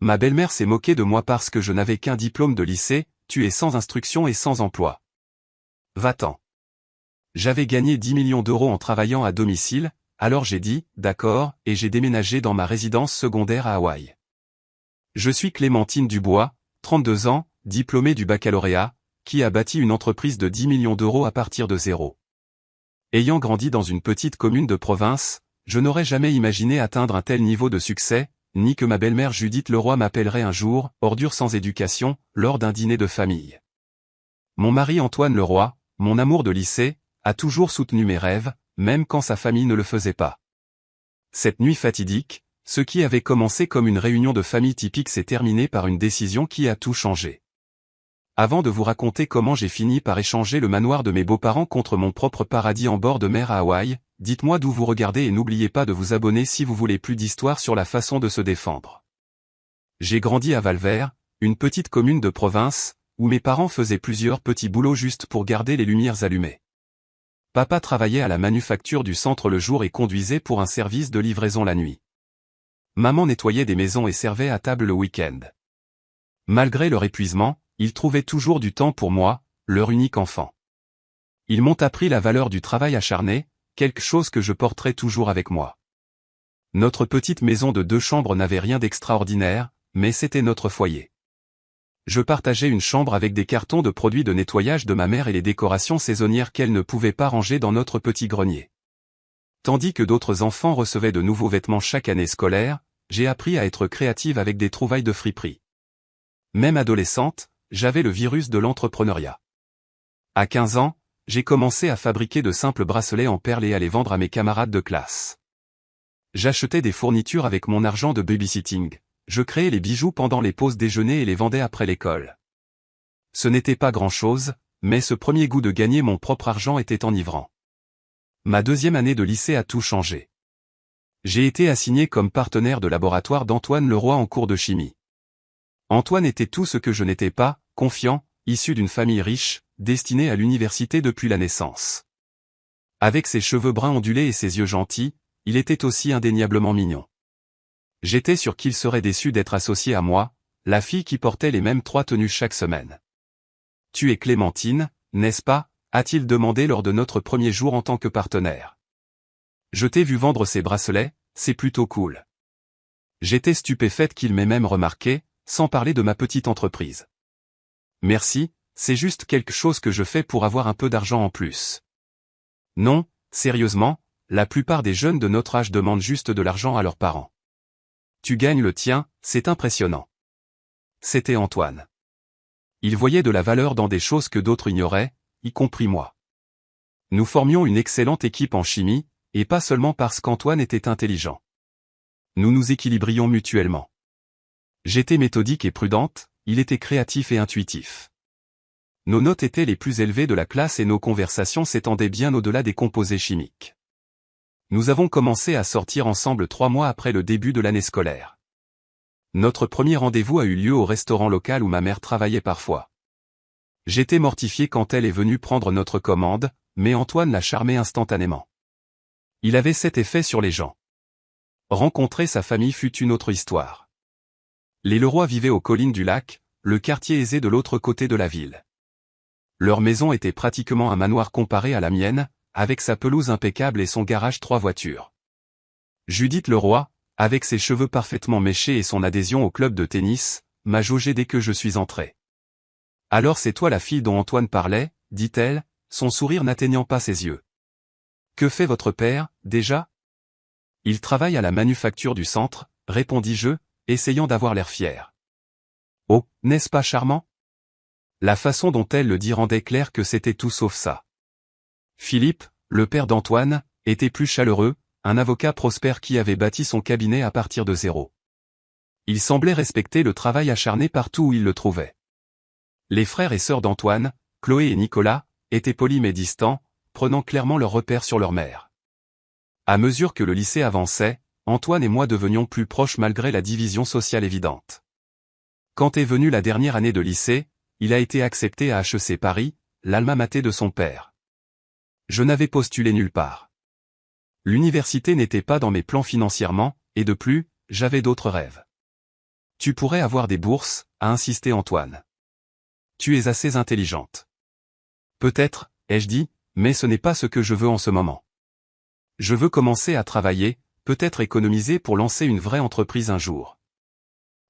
Ma belle-mère s'est moquée de moi parce que je n'avais qu'un diplôme de lycée, tu es sans instruction et sans emploi. Va-t'en. J'avais gagné 10 millions d'euros en travaillant à domicile, alors j'ai dit, d'accord, et j'ai déménagé dans ma résidence secondaire à Hawaï. Je suis Clémentine Dubois, 32 ans, diplômée du baccalauréat, qui a bâti une entreprise de 10 millions d'euros à partir de zéro. Ayant grandi dans une petite commune de province, je n'aurais jamais imaginé atteindre un tel niveau de succès, ni que ma belle-mère Judith Leroy m'appellerait un jour, ordure sans éducation, lors d'un dîner de famille. Mon mari Antoine Leroy, mon amour de lycée, a toujours soutenu mes rêves, même quand sa famille ne le faisait pas. Cette nuit fatidique, ce qui avait commencé comme une réunion de famille typique s'est terminé par une décision qui a tout changé. Avant de vous raconter comment j'ai fini par échanger le manoir de mes beaux-parents contre mon propre paradis en bord de mer à Hawaï, dites-moi d'où vous regardez et n'oubliez pas de vous abonner si vous voulez plus d'histoires sur la façon de se défendre. J'ai grandi à Val-Vert, une petite commune de province, où mes parents faisaient plusieurs petits boulots juste pour garder les lumières allumées. Papa travaillait à la manufacture du centre le jour et conduisait pour un service de livraison la nuit. Maman nettoyait des maisons et servait à table le week-end. Malgré leur épuisement, ils trouvaient toujours du temps pour moi, leur unique enfant. Ils m'ont appris la valeur du travail acharné, quelque chose que je porterai toujours avec moi. Notre petite maison de 2 chambres n'avait rien d'extraordinaire, mais c'était notre foyer. Je partageais une chambre avec des cartons de produits de nettoyage de ma mère et les décorations saisonnières qu'elle ne pouvait pas ranger dans notre petit grenier. Tandis que d'autres enfants recevaient de nouveaux vêtements chaque année scolaire, j'ai appris à être créative avec des trouvailles de friperie. Même adolescente, j'avais le virus de l'entrepreneuriat. À 15 ans, j'ai commencé à fabriquer de simples bracelets en perles et à les vendre à mes camarades de classe. J'achetais des fournitures avec mon argent de babysitting, je créais les bijoux pendant les pauses déjeuner et les vendais après l'école. Ce n'était pas grand-chose, mais ce premier goût de gagner mon propre argent était enivrant. Ma 2e année de lycée a tout changé. J'ai été assigné comme partenaire de laboratoire d'Antoine Leroy en cours de chimie. Antoine était tout ce que je n'étais pas, confiant, issu d'une famille riche, destiné à l'université depuis la naissance. Avec ses cheveux bruns ondulés et ses yeux gentils, il était aussi indéniablement mignon. J'étais sûr qu'il serait déçu d'être associé à moi, la fille qui portait les mêmes 3 tenues chaque semaine. « Tu es Clémentine, n'est-ce pas ?» a-t-il demandé lors de notre premier jour en tant que partenaire. « Je t'ai vu vendre ces bracelets, c'est plutôt cool. » J'étais stupéfaite qu'il m'ait même remarqué, sans parler de ma petite entreprise. « Merci, c'est juste quelque chose que je fais pour avoir un peu d'argent en plus. » Non, sérieusement, la plupart des jeunes de notre âge demandent juste de l'argent à leurs parents. « Tu gagnes le tien, c'est impressionnant. » C'était Antoine. Il voyait de la valeur dans des choses que d'autres ignoraient, y compris moi. Nous formions une excellente équipe en chimie, et pas seulement parce qu'Antoine était intelligent. Nous nous équilibrions mutuellement. J'étais méthodique et prudente, il était créatif et intuitif. Nos notes étaient les plus élevées de la classe et nos conversations s'étendaient bien au-delà des composés chimiques. Nous avons commencé à sortir ensemble 3 mois après le début de l'année scolaire. Notre premier rendez-vous a eu lieu au restaurant local où ma mère travaillait parfois. J'étais mortifié quand elle est venue prendre notre commande, mais Antoine l'a charmé instantanément. Il avait cet effet sur les gens. Rencontrer sa famille fut une autre histoire. Les Leroy vivaient aux collines du lac, le quartier aisé de l'autre côté de la ville. Leur maison était pratiquement un manoir comparé à la mienne, avec sa pelouse impeccable et son garage 3 voitures. Judith Leroy, avec ses cheveux parfaitement méchés et son adhésion au club de tennis, m'a jaugé dès que je suis entré. « Alors c'est toi la fille dont Antoine parlait ?» dit-elle, son sourire n'atteignant pas ses yeux. « Que fait votre père, déjà ?»« Il travaille à la manufacture du centre, » répondis-je, essayant d'avoir l'air fier. « Oh, n'est-ce pas charmant ?» La façon dont elle le dit rendait clair que c'était tout sauf ça. Philippe, le père d'Antoine, était plus chaleureux, un avocat prospère qui avait bâti son cabinet à partir de zéro. Il semblait respecter le travail acharné partout où il le trouvait. Les frères et sœurs d'Antoine, Chloé et Nicolas, étaient polis mais distants, prenant clairement leur repère sur leur mère. À mesure que le lycée avançait, Antoine et moi devenions plus proches malgré la division sociale évidente. Quand est venue la dernière année de lycée, il a été accepté à HEC Paris, l'alma mater de son père. Je n'avais postulé nulle part. L'université n'était pas dans mes plans financièrement, et de plus, j'avais d'autres rêves. Tu pourrais avoir des bourses, a insisté Antoine. Tu es assez intelligente. Peut-être, ai-je dit, mais ce n'est pas ce que je veux en ce moment. Je veux commencer à travailler, peut-être économiser pour lancer une vraie entreprise un jour.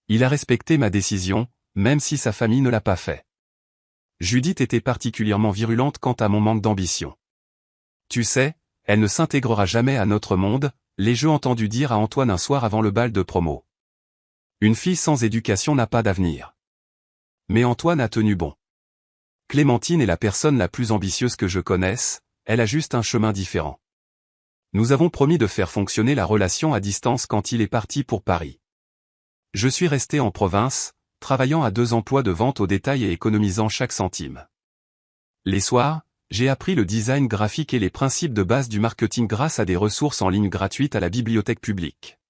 Il a respecté ma décision, même si sa famille ne l'a pas fait. Judith était particulièrement virulente quant à mon manque d'ambition. Tu sais, elle ne s'intégrera jamais à notre monde, l'ai-je entendu dire à Antoine un soir avant le bal de promo. Une fille sans éducation n'a pas d'avenir. Mais Antoine a tenu bon. Clémentine est la personne la plus ambitieuse que je connaisse, elle a juste un chemin différent. Nous avons promis de faire fonctionner la relation à distance quand il est parti pour Paris. Je suis resté en province, travaillant à 2 emplois de vente au détail et économisant chaque centime. Les soirs, j'ai appris le design graphique et les principes de base du marketing grâce à des ressources en ligne gratuites à la bibliothèque publique.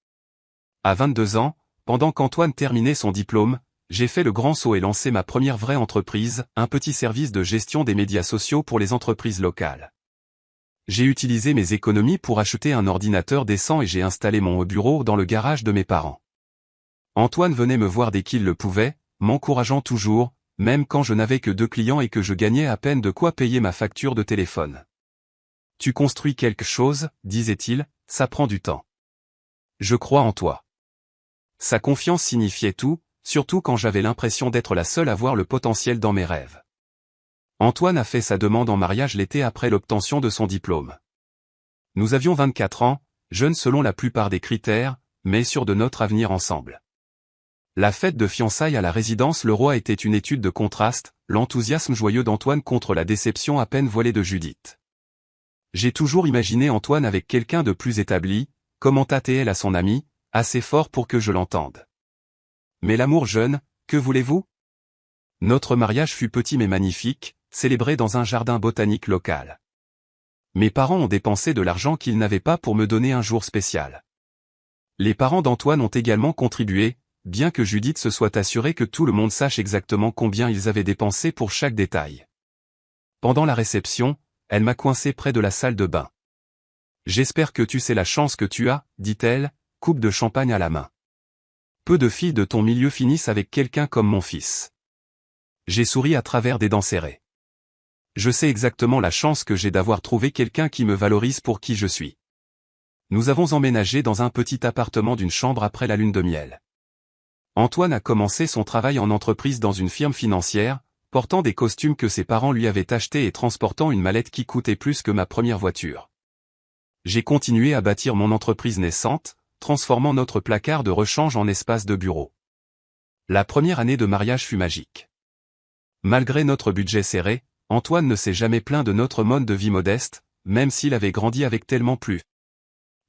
À 22 ans, pendant qu'Antoine terminait son diplôme, j'ai fait le grand saut et lancé ma première vraie entreprise, un petit service de gestion des médias sociaux pour les entreprises locales. J'ai utilisé mes économies pour acheter un ordinateur décent et j'ai installé mon bureau dans le garage de mes parents. Antoine venait me voir dès qu'il le pouvait, m'encourageant toujours, même quand je n'avais que 2 clients et que je gagnais à peine de quoi payer ma facture de téléphone. Tu construis quelque chose, disait-il, ça prend du temps. Je crois en toi. Sa confiance signifiait tout, surtout quand j'avais l'impression d'être la seule à voir le potentiel dans mes rêves. Antoine a fait sa demande en mariage l'été après l'obtention de son diplôme. Nous avions 24 ans, jeunes selon la plupart des critères, mais sûrs de notre avenir ensemble. La fête de fiançailles à la résidence Leroy était une étude de contraste, l'enthousiasme joyeux d'Antoine contre la déception à peine voilée de Judith. J'ai toujours imaginé Antoine avec quelqu'un de plus établi, commenta-t-elle à son ami, assez fort pour que je l'entende. Mais l'amour jeune, que voulez-vous? Notre mariage fut petit mais magnifique, célébré dans un jardin botanique local. Mes parents ont dépensé de l'argent qu'ils n'avaient pas pour me donner un jour spécial. Les parents d'Antoine ont également contribué, bien que Judith se soit assurée que tout le monde sache exactement combien ils avaient dépensé pour chaque détail. Pendant la réception, elle m'a coincé près de la salle de bain. « J'espère que tu sais la chance que tu as, dit-elle, coupe de champagne à la main. Peu de filles de ton milieu finissent avec quelqu'un comme mon fils. » J'ai souri à travers des dents serrées. Je sais exactement la chance que j'ai d'avoir trouvé quelqu'un qui me valorise pour qui je suis. Nous avons emménagé dans un petit appartement d'une chambre après la lune de miel. Antoine a commencé son travail en entreprise dans une firme financière, portant des costumes que ses parents lui avaient achetés et transportant une mallette qui coûtait plus que ma première voiture. J'ai continué à bâtir mon entreprise naissante, transformant notre placard de rechange en espace de bureau. La première année de mariage fut magique. Malgré notre budget serré, Antoine ne s'est jamais plaint de notre mode de vie modeste, même s'il avait grandi avec tellement plus.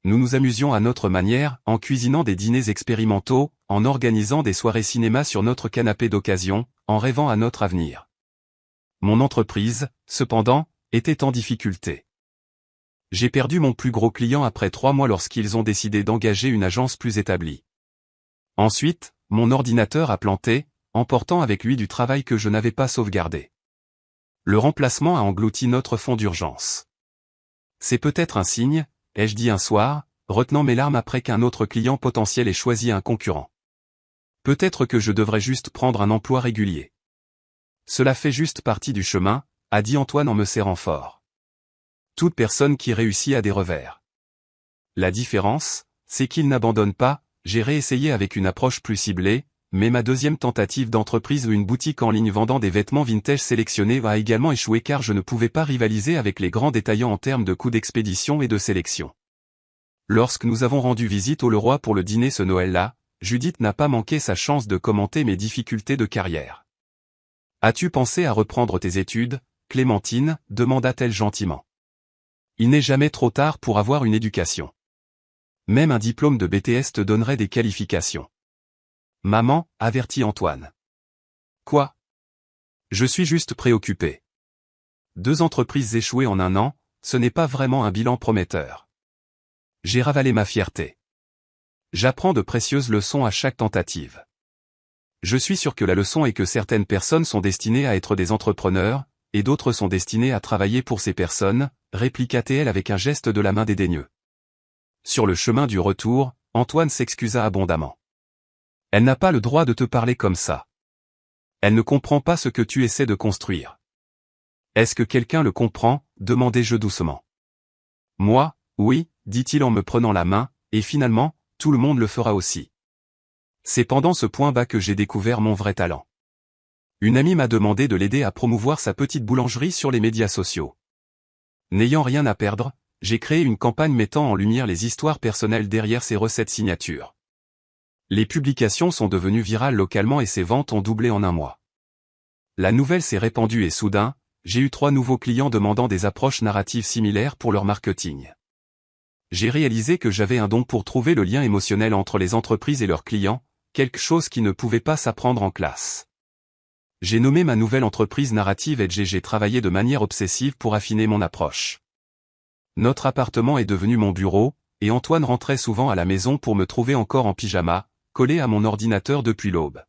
Nous nous amusions à notre manière, en cuisinant des dîners expérimentaux, en organisant des soirées cinéma sur notre canapé d'occasion, en rêvant à notre avenir. Mon entreprise, cependant, était en difficulté. J'ai perdu mon plus gros client après 3 mois lorsqu'ils ont décidé d'engager une agence plus établie. Ensuite, mon ordinateur a planté, emportant avec lui du travail que je n'avais pas sauvegardé. Le remplacement a englouti notre fonds d'urgence. C'est peut-être un signe, ai-je dit un soir, retenant mes larmes après qu'un autre client potentiel ait choisi un concurrent. Peut-être que je devrais juste prendre un emploi régulier. Cela fait juste partie du chemin, a dit Antoine en me serrant fort. Toute personne qui réussit a des revers. La différence, c'est qu'il n'abandonne pas, j'ai réessayé avec une approche plus ciblée, mais ma deuxième tentative d'entreprise ou une boutique en ligne vendant des vêtements vintage sélectionnés a également échoué car je ne pouvais pas rivaliser avec les grands détaillants en termes de coûts d'expédition et de sélection. Lorsque nous avons rendu visite au Leroy pour le dîner ce Noël-là, Judith n'a pas manqué sa chance de commenter mes difficultés de carrière. « As-tu pensé à reprendre tes études, Clémentine » demanda-t-elle gentiment. Il n'est jamais trop tard pour avoir une éducation. Même un diplôme de BTS te donnerait des qualifications. Maman, avertit Antoine. Quoi? Je suis juste préoccupé. 2 entreprises échouées en 1 an, ce n'est pas vraiment un bilan prometteur. J'ai ravalé ma fierté. J'apprends de précieuses leçons à chaque tentative. Je suis sûr que la leçon est que certaines personnes sont destinées à être des entrepreneurs, et d'autres sont destinées à travailler pour ces personnes, répliqua-t-elle avec un geste de la main dédaigneux. Sur le chemin du retour, Antoine s'excusa abondamment. Elle n'a pas le droit de te parler comme ça. Elle ne comprend pas ce que tu essaies de construire. Est-ce que quelqu'un le comprend? Demandai-je doucement. Moi, oui, dit-il en me prenant la main, et finalement, tout le monde le fera aussi. C'est pendant ce point bas que j'ai découvert mon vrai talent. Une amie m'a demandé de l'aider à promouvoir sa petite boulangerie sur les médias sociaux. N'ayant rien à perdre, j'ai créé une campagne mettant en lumière les histoires personnelles derrière ses recettes signatures. Les publications sont devenues virales localement et ses ventes ont doublé en un mois. La nouvelle s'est répandue et soudain, j'ai eu 3 nouveaux clients demandant des approches narratives similaires pour leur marketing. J'ai réalisé que j'avais un don pour trouver le lien émotionnel entre les entreprises et leurs clients, quelque chose qui ne pouvait pas s'apprendre en classe. J'ai nommé ma nouvelle entreprise Narrative Edge et j'ai travaillé de manière obsessive pour affiner mon approche. Notre appartement est devenu mon bureau, et Antoine rentrait souvent à la maison pour me trouver encore en pyjama, collé à mon ordinateur depuis l'aube.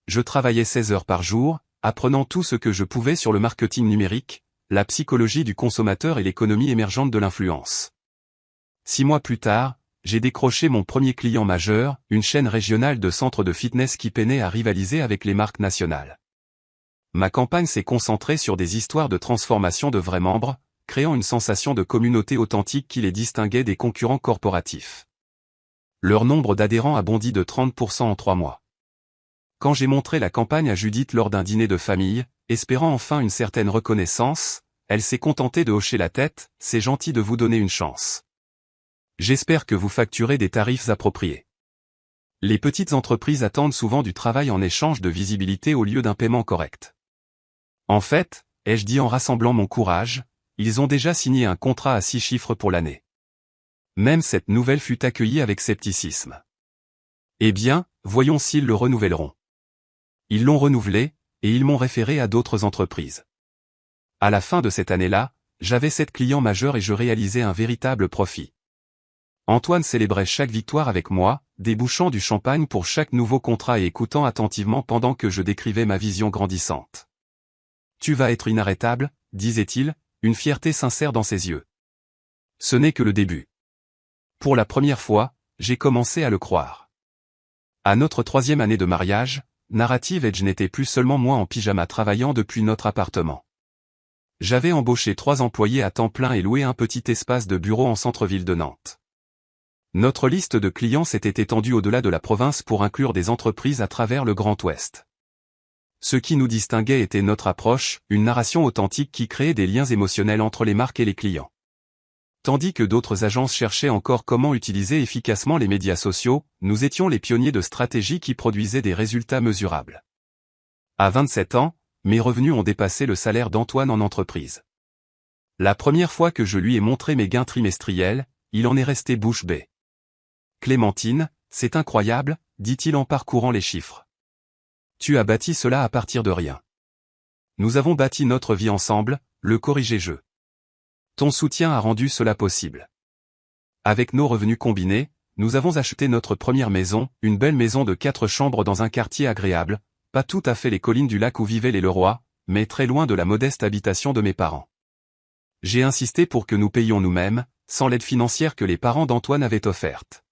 Je travaillais 16 heures par jour, apprenant tout ce que je pouvais sur le marketing numérique, la psychologie du consommateur et l'économie émergente de l'influence. 6 mois plus tard, j'ai décroché mon premier client majeur, une chaîne régionale de centres de fitness qui peinait à rivaliser avec les marques nationales. Ma campagne s'est concentrée sur des histoires de transformation de vrais membres, créant une sensation de communauté authentique qui les distinguait des concurrents corporatifs. Leur nombre d'adhérents a bondi de 30% en 3 mois. Quand j'ai montré la campagne à Judith lors d'un dîner de famille, espérant enfin une certaine reconnaissance, elle s'est contentée de hocher la tête, c'est gentil de vous donner une chance. J'espère que vous facturez des tarifs appropriés. Les petites entreprises attendent souvent du travail en échange de visibilité au lieu d'un paiement correct. En fait, ai-je dit en rassemblant mon courage, ils ont déjà signé un contrat à 6 chiffres pour l'année. Même cette nouvelle fut accueillie avec scepticisme. Eh bien, voyons s'ils le renouvelleront. Ils l'ont renouvelé, et ils m'ont référé à d'autres entreprises. À la fin de cette année-là, j'avais 7 clients majeurs et je réalisais un véritable profit. Antoine célébrait chaque victoire avec moi, débouchant du champagne pour chaque nouveau contrat et écoutant attentivement pendant que je décrivais ma vision grandissante. Tu vas être inarrêtable, disait-il, une fierté sincère dans ses yeux. Ce n'est que le début. Pour la première fois, j'ai commencé à le croire. À notre 3e année de mariage, Narrative Edge n'était plus seulement moi en pyjama travaillant depuis notre appartement. J'avais embauché 3 employés à temps plein et loué un petit espace de bureau en centre-ville de Nantes. Notre liste de clients s'était étendue au-delà de la province pour inclure des entreprises à travers le Grand Ouest. Ce qui nous distinguait était notre approche, une narration authentique qui créait des liens émotionnels entre les marques et les clients. Tandis que d'autres agences cherchaient encore comment utiliser efficacement les médias sociaux, nous étions les pionniers de stratégies qui produisaient des résultats mesurables. À 27 ans, mes revenus ont dépassé le salaire d'Antoine en entreprise. La première fois que je lui ai montré mes gains trimestriels, il en est resté bouche bée. Clémentine, c'est incroyable, dit-il en parcourant les chiffres. Tu as bâti cela à partir de rien. Nous avons bâti notre vie ensemble, le corrigeai-je. Ton soutien a rendu cela possible. Avec nos revenus combinés, nous avons acheté notre première maison, une belle maison de 4 chambres dans un quartier agréable, pas tout à fait les collines du lac où vivaient les Leroy, mais très loin de la modeste habitation de mes parents. J'ai insisté pour que nous payions nous-mêmes, sans l'aide financière que les parents d'Antoine avaient offerte.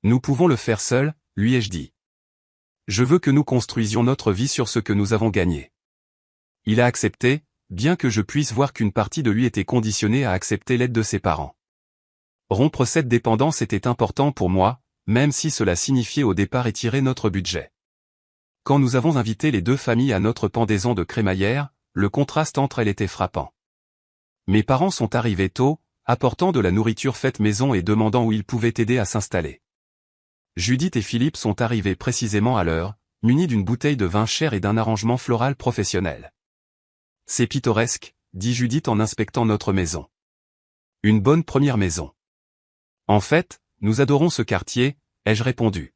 Nous pouvons le faire seuls, lui ai-je dit. Je veux que nous construisions notre vie sur ce que nous avons gagné. Il a accepté, bien que je puisse voir qu'une partie de lui était conditionnée à accepter l'aide de ses parents. Rompre cette dépendance était important pour moi, même si cela signifiait au départ étirer notre budget. Quand nous avons invité les 2 familles à notre pendaison de crémaillère, le contraste entre elles était frappant. Mes parents sont arrivés tôt, apportant de la nourriture faite maison et demandant où ils pouvaient aider à s'installer. Judith et Philippe sont arrivés précisément à l'heure, munis d'une bouteille de vin cher et d'un arrangement floral professionnel. C'est pittoresque, dit Judith en inspectant notre maison. Une bonne première maison. En fait, nous adorons ce quartier, ai-je répondu.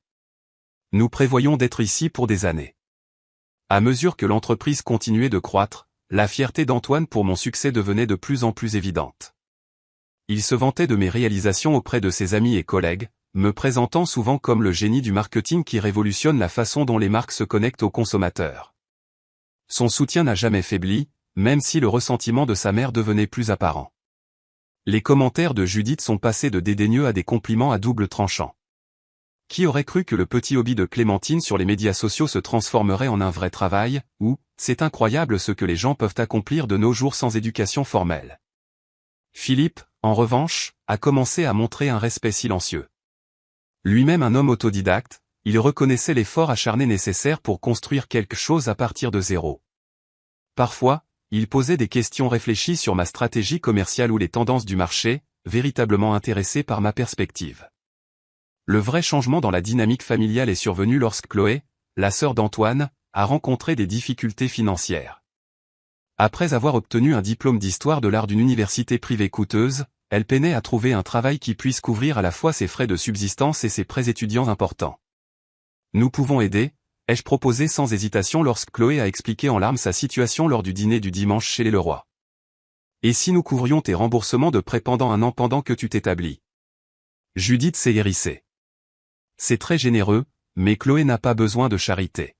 Nous prévoyons d'être ici pour des années. À mesure que l'entreprise continuait de croître, la fierté d'Antoine pour mon succès devenait de plus en plus évidente. Il se vantait de mes réalisations auprès de ses amis et collègues, me présentant souvent comme le génie du marketing qui révolutionne la façon dont les marques se connectent aux consommateurs. Son soutien n'a jamais faibli, même si le ressentiment de sa mère devenait plus apparent. Les commentaires de Judith sont passés de dédaigneux à des compliments à double tranchant. Qui aurait cru que le petit hobby de Clémentine sur les médias sociaux se transformerait en un vrai travail, ou, c'est incroyable ce que les gens peuvent accomplir de nos jours sans éducation formelle. Philippe, en revanche, a commencé à montrer un respect silencieux. Lui-même un homme autodidacte, il reconnaissait l'effort acharné nécessaire pour construire quelque chose à partir de zéro. Parfois, il posait des questions réfléchies sur ma stratégie commerciale ou les tendances du marché, véritablement intéressé par ma perspective. Le vrai changement dans la dynamique familiale est survenu lorsque Chloé, la sœur d'Antoine, a rencontré des difficultés financières. Après avoir obtenu un diplôme d'histoire de l'art d'une université privée coûteuse, elle peinait à trouver un travail qui puisse couvrir à la fois ses frais de subsistance et ses prêts étudiants importants. Nous pouvons aider, ai-je proposé sans hésitation lorsque Chloé a expliqué en larmes sa situation lors du dîner du dimanche chez les Leroy. Et si nous couvrions tes remboursements de prêts pendant un an pendant que tu t'établis? Judith s'est hérissée. C'est très généreux, mais Chloé n'a pas besoin de charité.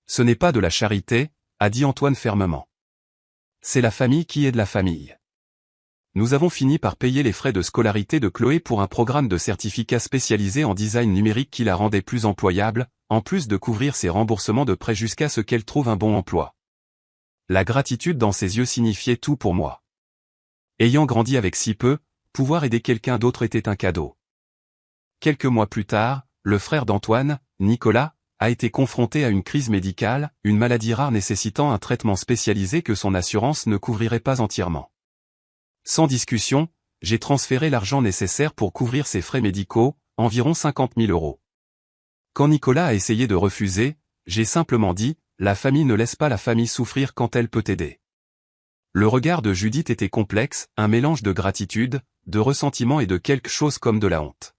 Ce n'est pas de la charité, a dit Antoine fermement. C'est la famille qui aide la famille. Nous avons fini par payer les frais de scolarité de Chloé pour un programme de certificat spécialisé en design numérique qui la rendait plus employable, en plus de couvrir ses remboursements de prêts jusqu'à ce qu'elle trouve un bon emploi. La gratitude dans ses yeux signifiait tout pour moi. Ayant grandi avec si peu, pouvoir aider quelqu'un d'autre était un cadeau. Quelques mois plus tard, le frère d'Antoine, Nicolas, a été confronté à une crise médicale, une maladie rare nécessitant un traitement spécialisé que son assurance ne couvrirait pas entièrement. Sans discussion, j'ai transféré l'argent nécessaire pour couvrir ses frais médicaux, environ 50 000 €. Quand Nicolas a essayé de refuser, j'ai simplement dit, la famille ne laisse pas la famille souffrir quand elle peut aider. Le regard de Judith était complexe, un mélange de gratitude, de ressentiment et de quelque chose comme de la honte.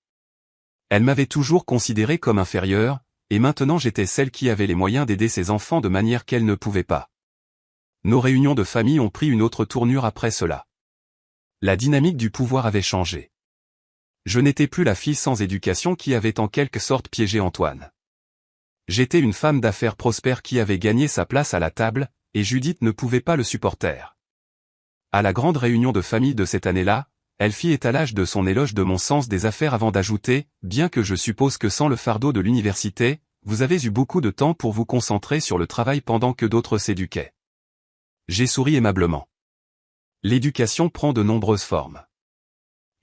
Elle m'avait toujours considéré comme inférieure, et maintenant j'étais celle qui avait les moyens d'aider ses enfants de manière qu'elle ne pouvait pas. Nos réunions de famille ont pris une autre tournure après cela. La dynamique du pouvoir avait changé. Je n'étais plus la fille sans éducation qui avait en quelque sorte piégé Antoine. J'étais une femme d'affaires prospère qui avait gagné sa place à la table, et Judith ne pouvait pas le supporter. À la grande réunion de famille de cette année-là, elle fit étalage de son éloge de mon sens des affaires avant d'ajouter, bien que je suppose que sans le fardeau de l'université, vous avez eu beaucoup de temps pour vous concentrer sur le travail pendant que d'autres s'éduquaient. J'ai souri aimablement. L'éducation prend de nombreuses formes.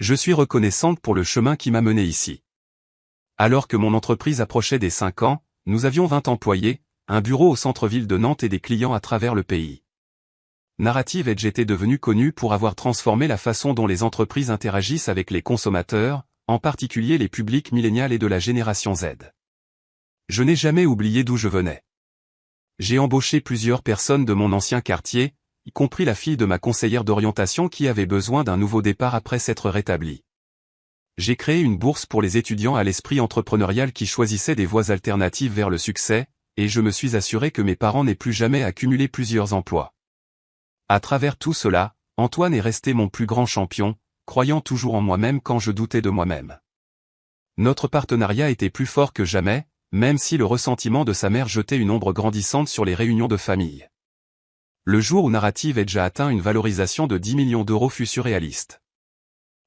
Je suis reconnaissante pour le chemin qui m'a mené ici. Alors que mon entreprise approchait des 5 ans, nous avions 20 employés, un bureau au centre-ville de Nantes et des clients à travers le pays. Narrative Edge était devenue connue pour avoir transformé la façon dont les entreprises interagissent avec les consommateurs, en particulier les publics millénials et de la génération Z. Je n'ai jamais oublié d'où je venais. J'ai embauché plusieurs personnes de mon ancien quartier, y compris la fille de ma conseillère d'orientation qui avait besoin d'un nouveau départ après s'être rétablie. J'ai créé une bourse pour les étudiants à l'esprit entrepreneurial qui choisissaient des voies alternatives vers le succès, et je me suis assuré que mes parents n'aient plus jamais accumulé plusieurs emplois. À travers tout cela, Antoine est resté mon plus grand champion, croyant toujours en moi-même quand je doutais de moi-même. Notre partenariat était plus fort que jamais, même si le ressentiment de sa mère jetait une ombre grandissante sur les réunions de famille. Le jour où Narrative Edge a atteint une valorisation de 10 millions d'euros fut surréaliste.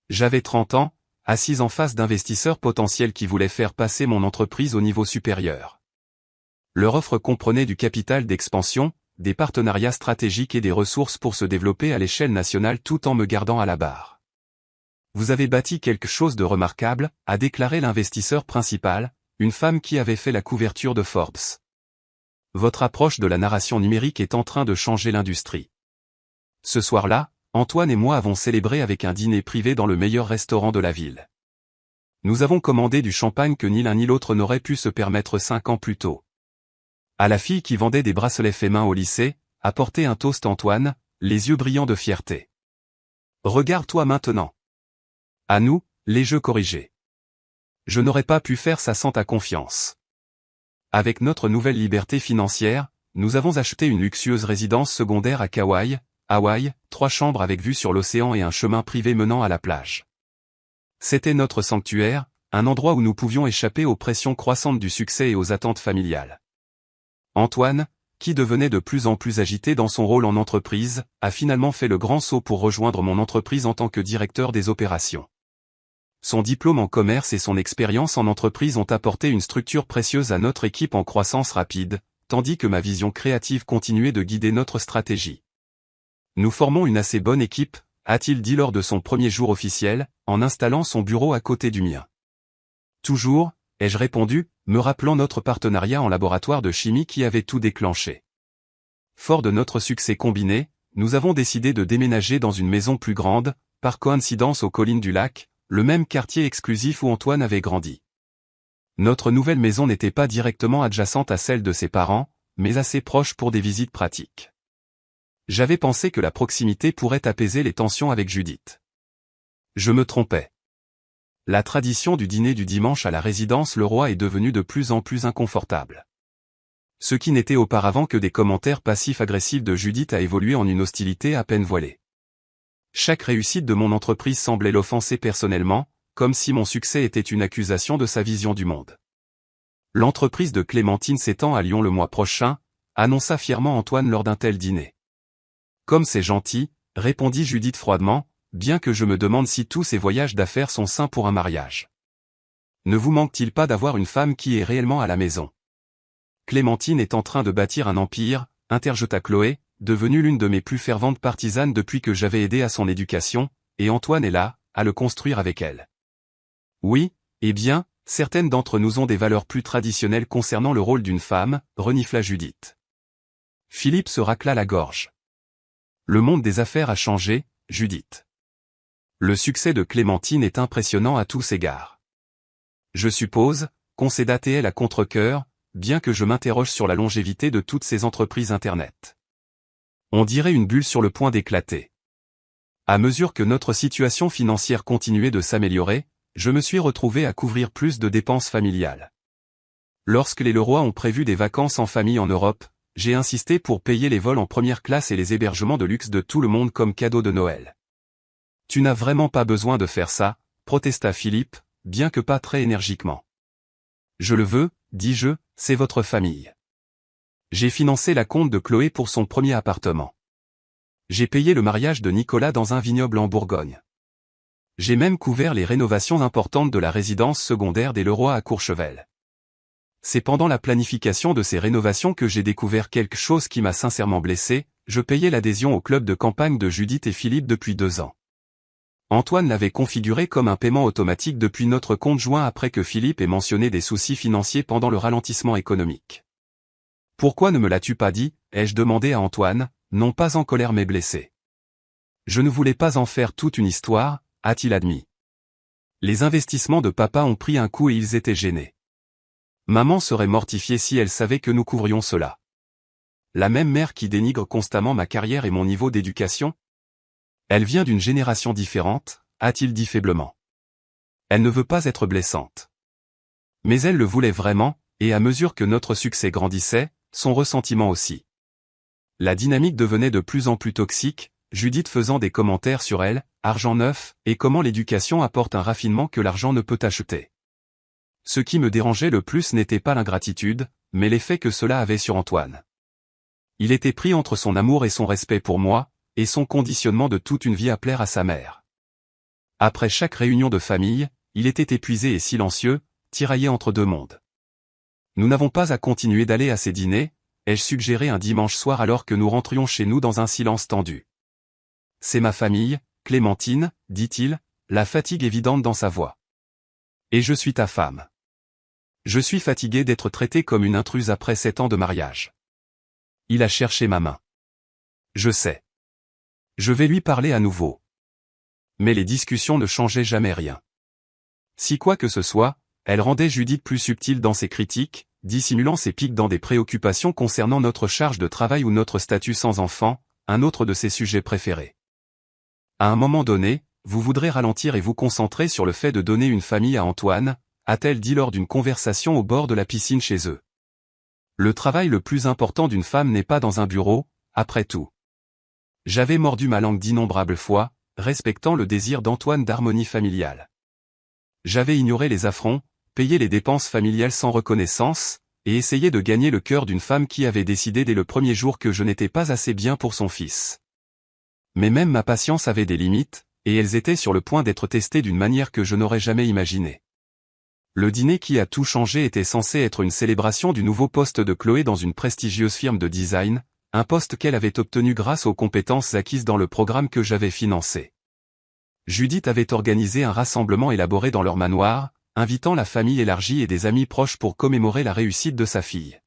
J'avais 30 ans, assise en face d'investisseurs potentiels qui voulaient faire passer mon entreprise au niveau supérieur. Leur offre comprenait du capital d'expansion, des partenariats stratégiques et des ressources pour se développer à l'échelle nationale tout en me gardant à la barre. Vous avez bâti quelque chose de remarquable, a déclaré l'investisseur principal, une femme qui avait fait la couverture de Forbes. Votre approche de la narration numérique est en train de changer l'industrie. Ce soir-là, Antoine et moi avons célébré avec un dîner privé dans le meilleur restaurant de la ville. Nous avons commandé du champagne que ni l'un ni l'autre n'aurait pu se permettre 5 ans plus tôt. À la fille qui vendait des bracelets faits main au lycée, a porté un toast Antoine, les yeux brillants de fierté. Regarde-toi maintenant. À nous, les jeux corrigés. Je n'aurais pas pu faire ça sans ta confiance. Avec notre nouvelle liberté financière, nous avons acheté une luxueuse résidence secondaire à Kauai, Hawaï, 3 chambres avec vue sur l'océan et un chemin privé menant à la plage. C'était notre sanctuaire, un endroit où nous pouvions échapper aux pressions croissantes du succès et aux attentes familiales. Antoine, qui devenait de plus en plus agité dans son rôle en entreprise, a finalement fait le grand saut pour rejoindre mon entreprise en tant que directeur des opérations. Son diplôme en commerce et son expérience en entreprise ont apporté une structure précieuse à notre équipe en croissance rapide, tandis que ma vision créative continuait de guider notre stratégie. Nous formons une assez bonne équipe, a-t-il dit lors de son premier jour officiel, en installant son bureau à côté du mien. Toujours, ai-je répondu, me rappelant notre partenariat en laboratoire de chimie qui avait tout déclenché. Fort de notre succès combiné, nous avons décidé de déménager dans une maison plus grande, par coïncidence aux collines du lac, le même quartier exclusif où Antoine avait grandi. Notre nouvelle maison n'était pas directement adjacente à celle de ses parents, mais assez proche pour des visites pratiques. J'avais pensé que la proximité pourrait apaiser les tensions avec Judith. Je me trompais. La tradition du dîner du dimanche à la résidence Leroy est devenue de plus en plus inconfortable. Ce qui n'était auparavant que des commentaires passifs-agressifs de Judith a évolué en une hostilité à peine voilée. Chaque réussite de mon entreprise semblait l'offenser personnellement, comme si mon succès était une accusation de sa vision du monde. L'entreprise de Clémentine s'étend à Lyon le mois prochain, annonça fièrement Antoine lors d'un tel dîner. Comme c'est gentil, répondit Judith froidement, bien que je me demande si tous ces voyages d'affaires sont sains pour un mariage. Ne vous manque-t-il pas d'avoir une femme qui est réellement à la maison? Clémentine est en train de bâtir un empire, interjeta Chloé, devenue l'une de mes plus ferventes partisanes depuis que j'avais aidé à son éducation, et Antoine est là, à le construire avec elle. Oui, eh bien, certaines d'entre nous ont des valeurs plus traditionnelles concernant le rôle d'une femme, renifla Judith. Philippe se racla la gorge. Le monde des affaires a changé, Judith. Le succès de Clémentine est impressionnant à tous égards. Je suppose, concéda TL à contre-cœur, bien que je m'interroge sur la longévité de toutes ces entreprises Internet. On dirait une bulle sur le point d'éclater. À mesure que notre situation financière continuait de s'améliorer, je me suis retrouvé à couvrir plus de dépenses familiales. Lorsque les Leroy ont prévu des vacances en famille en Europe, j'ai insisté pour payer les vols en première classe et les hébergements de luxe de tout le monde comme cadeau de Noël. Tu n'as vraiment pas besoin de faire ça, protesta Philippe, bien que pas très énergiquement. Je le veux, dis-je, c'est votre famille. J'ai financé la compte de Chloé pour son premier appartement. J'ai payé le mariage de Nicolas dans un vignoble en Bourgogne. J'ai même couvert les rénovations importantes de la résidence secondaire des Leroy à Courchevel. C'est pendant la planification de ces rénovations que j'ai découvert quelque chose qui m'a sincèrement blessé, je payais l'adhésion au club de campagne de Judith et Philippe depuis 2 ans. Antoine l'avait configuré comme un paiement automatique depuis notre compte joint après que Philippe ait mentionné des soucis financiers pendant le ralentissement économique. Pourquoi ne me l'as-tu pas dit, ai-je demandé à Antoine, non pas en colère mais blessé. Je ne voulais pas en faire toute une histoire, a-t-il admis. Les investissements de papa ont pris un coup et ils étaient gênés. Maman serait mortifiée si elle savait que nous couvrions cela. La même mère qui dénigre constamment ma carrière et mon niveau d'éducation? Elle vient d'une génération différente, a-t-il dit faiblement. Elle ne veut pas être blessante. Mais elle le voulait vraiment, et à mesure que notre succès grandissait, son ressentiment aussi. La dynamique devenait de plus en plus toxique, Judith faisant des commentaires sur elle, argent neuf, et comment l'éducation apporte un raffinement que l'argent ne peut acheter. Ce qui me dérangeait le plus n'était pas l'ingratitude, mais l'effet que cela avait sur Antoine. Il était pris entre son amour et son respect pour moi, et son conditionnement de toute une vie à plaire à sa mère. Après chaque réunion de famille, il était épuisé et silencieux, tiraillé entre 2 mondes. Nous n'avons pas à continuer d'aller à ces dîners, ai-je suggéré un dimanche soir alors que nous rentrions chez nous dans un silence tendu. C'est ma famille, Clémentine, dit-il, la fatigue évidente dans sa voix. Et je suis ta femme. Je suis fatigué d'être traité comme une intruse après 7 ans de mariage. Il a cherché ma main. Je sais. Je vais lui parler à nouveau. Mais les discussions ne changeaient jamais rien. Si quoi que ce soit, elle rendait Judith plus subtile dans ses critiques, dissimulant ses pics dans des préoccupations concernant notre charge de travail ou notre statut sans enfant, un autre de ses sujets préférés. À un moment donné, vous voudrez ralentir et vous concentrer sur le fait de donner une famille à Antoine, a-t-elle dit lors d'une conversation au bord de la piscine chez eux. Le travail le plus important d'une femme n'est pas dans un bureau, après tout. J'avais mordu ma langue d'innombrables fois, respectant le désir d'Antoine d'harmonie familiale. J'avais ignoré les affronts, payé les dépenses familiales sans reconnaissance, et essayé de gagner le cœur d'une femme qui avait décidé dès le premier jour que je n'étais pas assez bien pour son fils. Mais même ma patience avait des limites, et elles étaient sur le point d'être testées d'une manière que je n'aurais jamais imaginée. Le dîner qui a tout changé était censé être une célébration du nouveau poste de Chloé dans une prestigieuse firme de design, un poste qu'elle avait obtenu grâce aux compétences acquises dans le programme que j'avais financé. Judith avait organisé un rassemblement élaboré dans leur manoir, invitant la famille élargie et des amis proches pour commémorer la réussite de sa fille.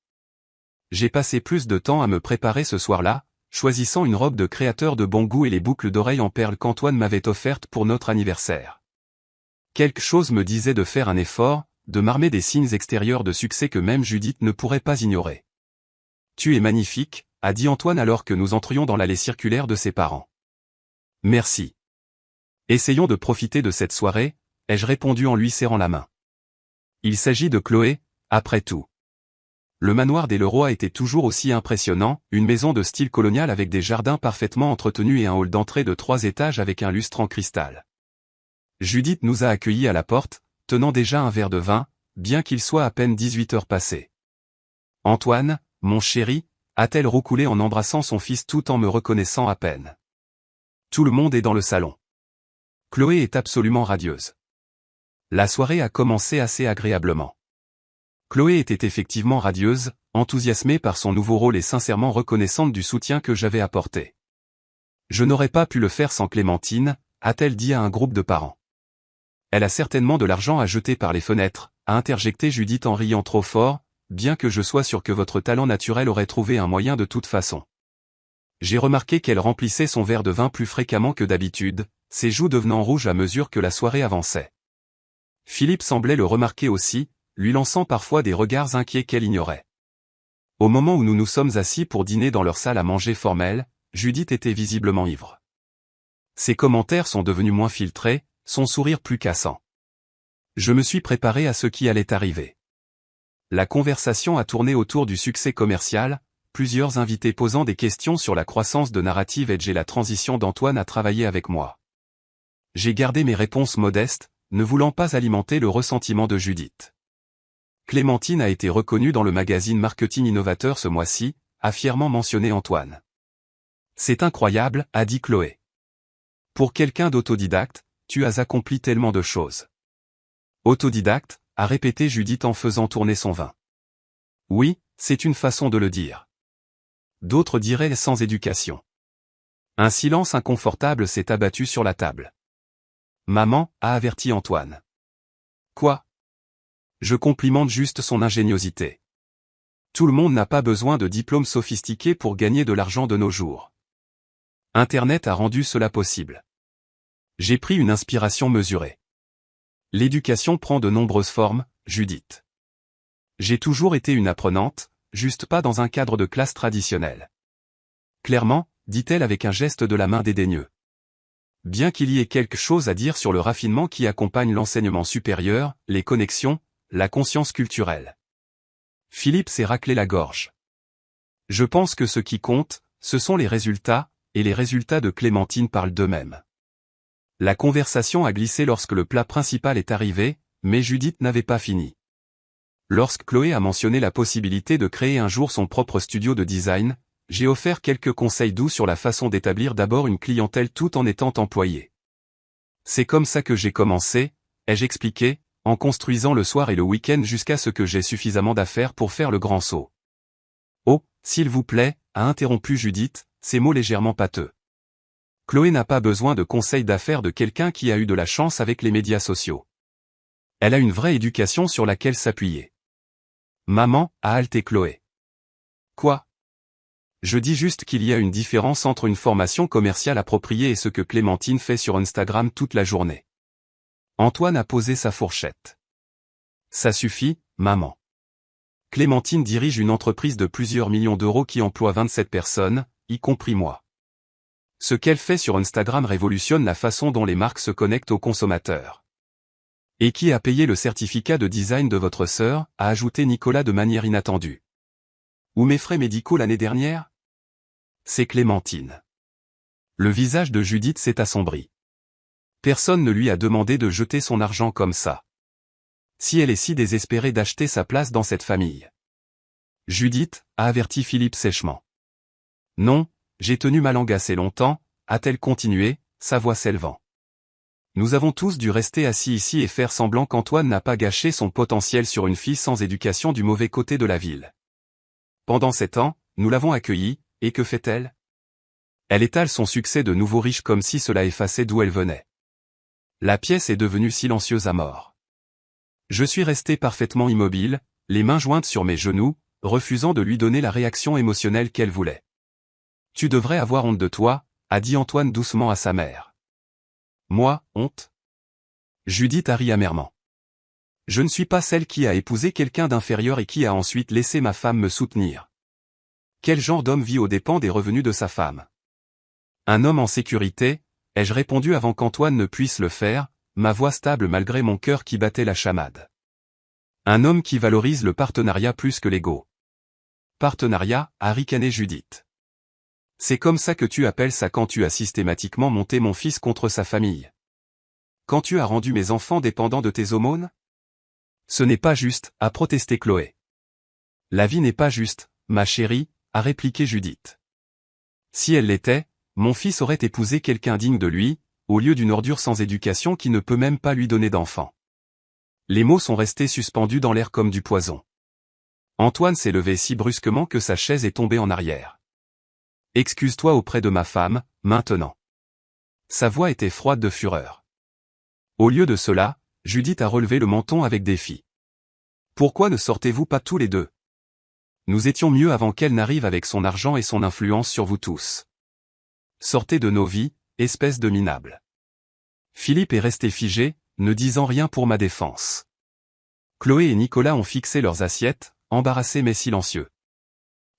J'ai passé plus de temps à me préparer ce soir-là, choisissant une robe de créateur de bon goût et les boucles d'oreilles en perles qu'Antoine m'avait offertes pour notre anniversaire. Quelque chose me disait de faire un effort, de m'armer des signes extérieurs de succès que même Judith ne pourrait pas ignorer. « Tu es magnifique », a dit Antoine alors que nous entrions dans l'allée circulaire de ses parents. « Merci. Essayons de profiter de cette soirée », ai-je répondu en lui serrant la main. Il s'agit de Chloé, après tout. Le manoir des Leroy était toujours aussi impressionnant, une maison de style colonial avec des jardins parfaitement entretenus et un hall d'entrée de 3 étages avec un lustre en cristal. Judith nous a accueillis à la porte, tenant déjà un verre de vin, bien qu'il soit à peine 18 heures passées. « Antoine, mon chéri », a-t-elle roucoulé en embrassant son fils tout en me reconnaissant à peine. Tout le monde est dans le salon. Chloé est absolument radieuse. La soirée a commencé assez agréablement. Chloé était effectivement radieuse, enthousiasmée par son nouveau rôle et sincèrement reconnaissante du soutien que j'avais apporté. « Je n'aurais pas pu le faire sans Clémentine », a-t-elle dit à un groupe de parents. « Elle a certainement de l'argent à jeter par les fenêtres », a interjecté Judith en riant trop fort, bien que je sois sûr que votre talent naturel aurait trouvé un moyen de toute façon. J'ai remarqué qu'elle remplissait son verre de vin plus fréquemment que d'habitude, ses joues devenant rouges à mesure que la soirée avançait. Philippe semblait le remarquer aussi, lui lançant parfois des regards inquiets qu'elle ignorait. Au moment où nous nous sommes assis pour dîner dans leur salle à manger formelle, Judith était visiblement ivre. Ses commentaires sont devenus moins filtrés, son sourire plus cassant. Je me suis préparé à ce qui allait arriver. La conversation a tourné autour du succès commercial, plusieurs invités posant des questions sur la croissance de Narrative Edge et la transition d'Antoine à travailler avec moi. J'ai gardé mes réponses modestes, ne voulant pas alimenter le ressentiment de Judith. Clémentine a été reconnue dans le magazine Marketing Innovateur ce mois-ci, a fièrement mentionné Antoine. C'est incroyable, a dit Chloé. Pour quelqu'un d'autodidacte, tu as accompli tellement de choses. Autodidacte, a répété Judith en faisant tourner son vin. Oui, c'est une façon de le dire. D'autres diraient sans éducation. Un silence inconfortable s'est abattu sur la table. Maman, a averti Antoine. Quoi? Je complimente juste son ingéniosité. Tout le monde n'a pas besoin de diplômes sophistiqués pour gagner de l'argent de nos jours. Internet a rendu cela possible. J'ai pris une inspiration mesurée. L'éducation prend de nombreuses formes, Judith. J'ai toujours été une apprenante, juste pas dans un cadre de classe traditionnel. Clairement, dit-elle avec un geste de la main dédaigneux. Bien qu'il y ait quelque chose à dire sur le raffinement qui accompagne l'enseignement supérieur, les connexions, la conscience culturelle. Philippe s'est raclé la gorge. Je pense que ce qui compte, ce sont les résultats, et les résultats de Clémentine parlent d'eux-mêmes. La conversation a glissé lorsque le plat principal est arrivé, mais Judith n'avait pas fini. Lorsque Chloé a mentionné la possibilité de créer un jour son propre studio de design, j'ai offert quelques conseils doux sur la façon d'établir d'abord une clientèle tout en étant employé. C'est comme ça que j'ai commencé, ai-je expliqué, en construisant le soir et le week-end jusqu'à ce que j'ai suffisamment d'affaires pour faire le grand saut. Oh, s'il vous plaît, a interrompu Judith, ces mots légèrement pâteux. Chloé n'a pas besoin de conseils d'affaires de quelqu'un qui a eu de la chance avec les médias sociaux. Elle a une vraie éducation sur laquelle s'appuyer. Maman, a halté Chloé. Quoi? Je dis juste qu'il y a une différence entre une formation commerciale appropriée et ce que Clémentine fait sur Instagram toute la journée. Antoine a posé sa fourchette. Ça suffit, maman. Clémentine dirige une entreprise de plusieurs millions d'euros qui emploie 27 personnes, y compris moi. Ce qu'elle fait sur Instagram révolutionne la façon dont les marques se connectent aux consommateurs. Et qui a payé le certificat de design de votre sœur, a ajouté Nicolas de manière inattendue. Ou mes frais médicaux l'année dernière? C'est Clémentine. Le visage de Judith s'est assombri. Personne ne lui a demandé de jeter son argent comme ça. Si elle est si désespérée d'acheter sa place dans cette famille. Judith, a averti Philippe sèchement. Non, j'ai tenu ma langue assez longtemps, a-t-elle continué, sa voix s'élevant. Nous avons tous dû rester assis ici et faire semblant qu'Antoine n'a pas gâché son potentiel sur une fille sans éducation du mauvais côté de la ville. Pendant 7 ans, nous l'avons accueillie, et que fait-elle? Elle étale son succès de nouveau riche comme si cela effaçait d'où elle venait. La pièce est devenue silencieuse à mort. Je suis resté parfaitement immobile, les mains jointes sur mes genoux, refusant de lui donner la réaction émotionnelle qu'elle voulait. « Tu devrais avoir honte de toi », a dit Antoine doucement à sa mère. « Moi, honte ?» Judith a ri amèrement. « Je ne suis pas celle qui a épousé quelqu'un d'inférieur et qui a ensuite laissé ma femme me soutenir. Quel genre d'homme vit aux dépens des revenus de sa femme? Un homme en sécurité, ai-je répondu avant qu'Antoine ne puisse le faire, ma voix stable malgré mon cœur qui battait la chamade. Un homme qui valorise le partenariat plus que l'ego. Partenariat, a ricané Judith. C'est comme ça que tu appelles ça quand tu as systématiquement monté mon fils contre sa famille. Quand tu as rendu mes enfants dépendants de tes aumônes? Ce n'est pas juste, a protesté Chloé. La vie n'est pas juste, ma chérie, a répliqué Judith. Si elle l'était, mon fils aurait épousé quelqu'un digne de lui, au lieu d'une ordure sans éducation qui ne peut même pas lui donner d'enfant. Les mots sont restés suspendus dans l'air comme du poison. Antoine s'est levé si brusquement que sa chaise est tombée en arrière. Excuse-toi auprès de ma femme, maintenant. Sa voix était froide de fureur. Au lieu de cela, Judith a relevé le menton avec défi. Pourquoi ne sortez-vous pas tous les deux? Nous étions mieux avant qu'elle n'arrive avec son argent et son influence sur vous tous. Sortez de nos vies, espèce de minable. Philippe est resté figé, ne disant rien pour ma défense. Chloé et Nicolas ont fixé leurs assiettes, embarrassés mais silencieux.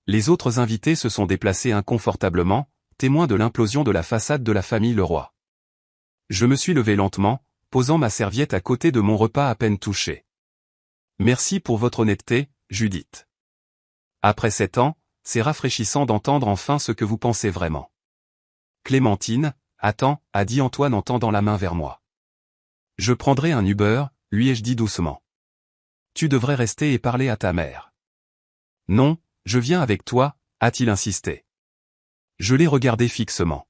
Les autres invités se sont déplacés inconfortablement, témoins de l'implosion de la façade de la famille Leroy. Je me suis levé lentement, posant ma serviette à côté de mon repas à peine touché. Merci pour votre honnêteté, Judith. Après 7 ans, c'est rafraîchissant d'entendre enfin ce que vous pensez vraiment. Clémentine, attends, a dit Antoine en tendant la main vers moi. Je prendrai un Uber, lui ai-je dit doucement. Tu devrais rester et parler à ta mère. Non, je viens avec toi, a-t-il insisté. Je l'ai regardé fixement.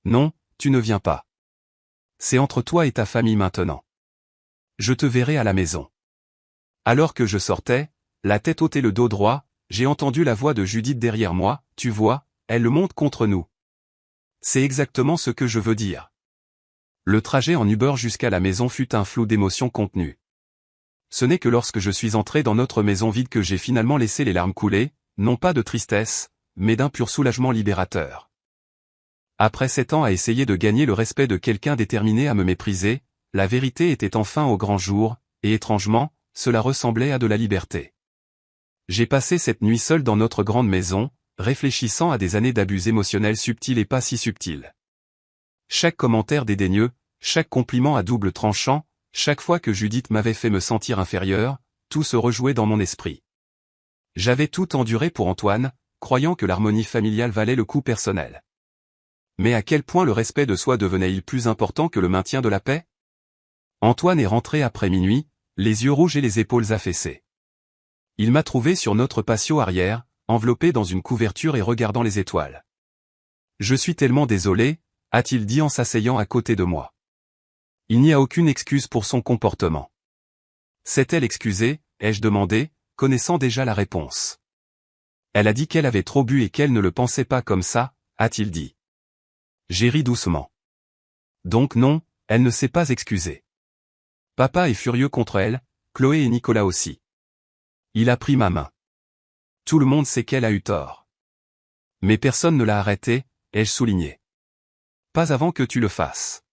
Non, tu ne viens pas. C'est entre toi et ta famille maintenant. Je te verrai à la maison. Alors que je sortais, la tête haute et le dos droit, j'ai entendu la voix de Judith derrière moi, tu vois, elle le monte contre nous. C'est exactement ce que je veux dire. Le trajet en Uber jusqu'à la maison fut un flou d'émotions contenues. Ce n'est que lorsque je suis entré dans notre maison vide que j'ai finalement laissé les larmes couler, non pas de tristesse, mais d'un pur soulagement libérateur. Après 7 ans à essayer de gagner le respect de quelqu'un déterminé à me mépriser, la vérité était enfin au grand jour, et étrangement, cela ressemblait à de la liberté. J'ai passé cette nuit seul dans notre grande maison, réfléchissant à des années d'abus émotionnels subtils et pas si subtils. Chaque commentaire dédaigneux, chaque compliment à double tranchant, chaque fois que Judith m'avait fait me sentir inférieur, tout se rejouait dans mon esprit. J'avais tout enduré pour Antoine, croyant que l'harmonie familiale valait le coup personnel. Mais à quel point le respect de soi devenait-il plus important que le maintien de la paix? Antoine est rentré après minuit, les yeux rouges et les épaules affaissées. Il m'a trouvé sur notre patio arrière, enveloppé dans une couverture et regardant les étoiles. Je suis tellement désolé, a-t-il dit en s'asseyant à côté de moi. Il n'y a aucune excuse pour son comportement. S'est-elle excusée, ai-je demandé, connaissant déjà la réponse. Elle a dit qu'elle avait trop bu et qu'elle ne le pensait pas comme ça, a-t-il dit. J'ai ri doucement. Donc non, elle ne s'est pas excusée. Papa est furieux contre elle, Chloé et Nicolas aussi. Il a pris ma main. Tout le monde sait qu'elle a eu tort. Mais personne ne l'a arrêtée, ai-je souligné. Pas avant que tu le fasses.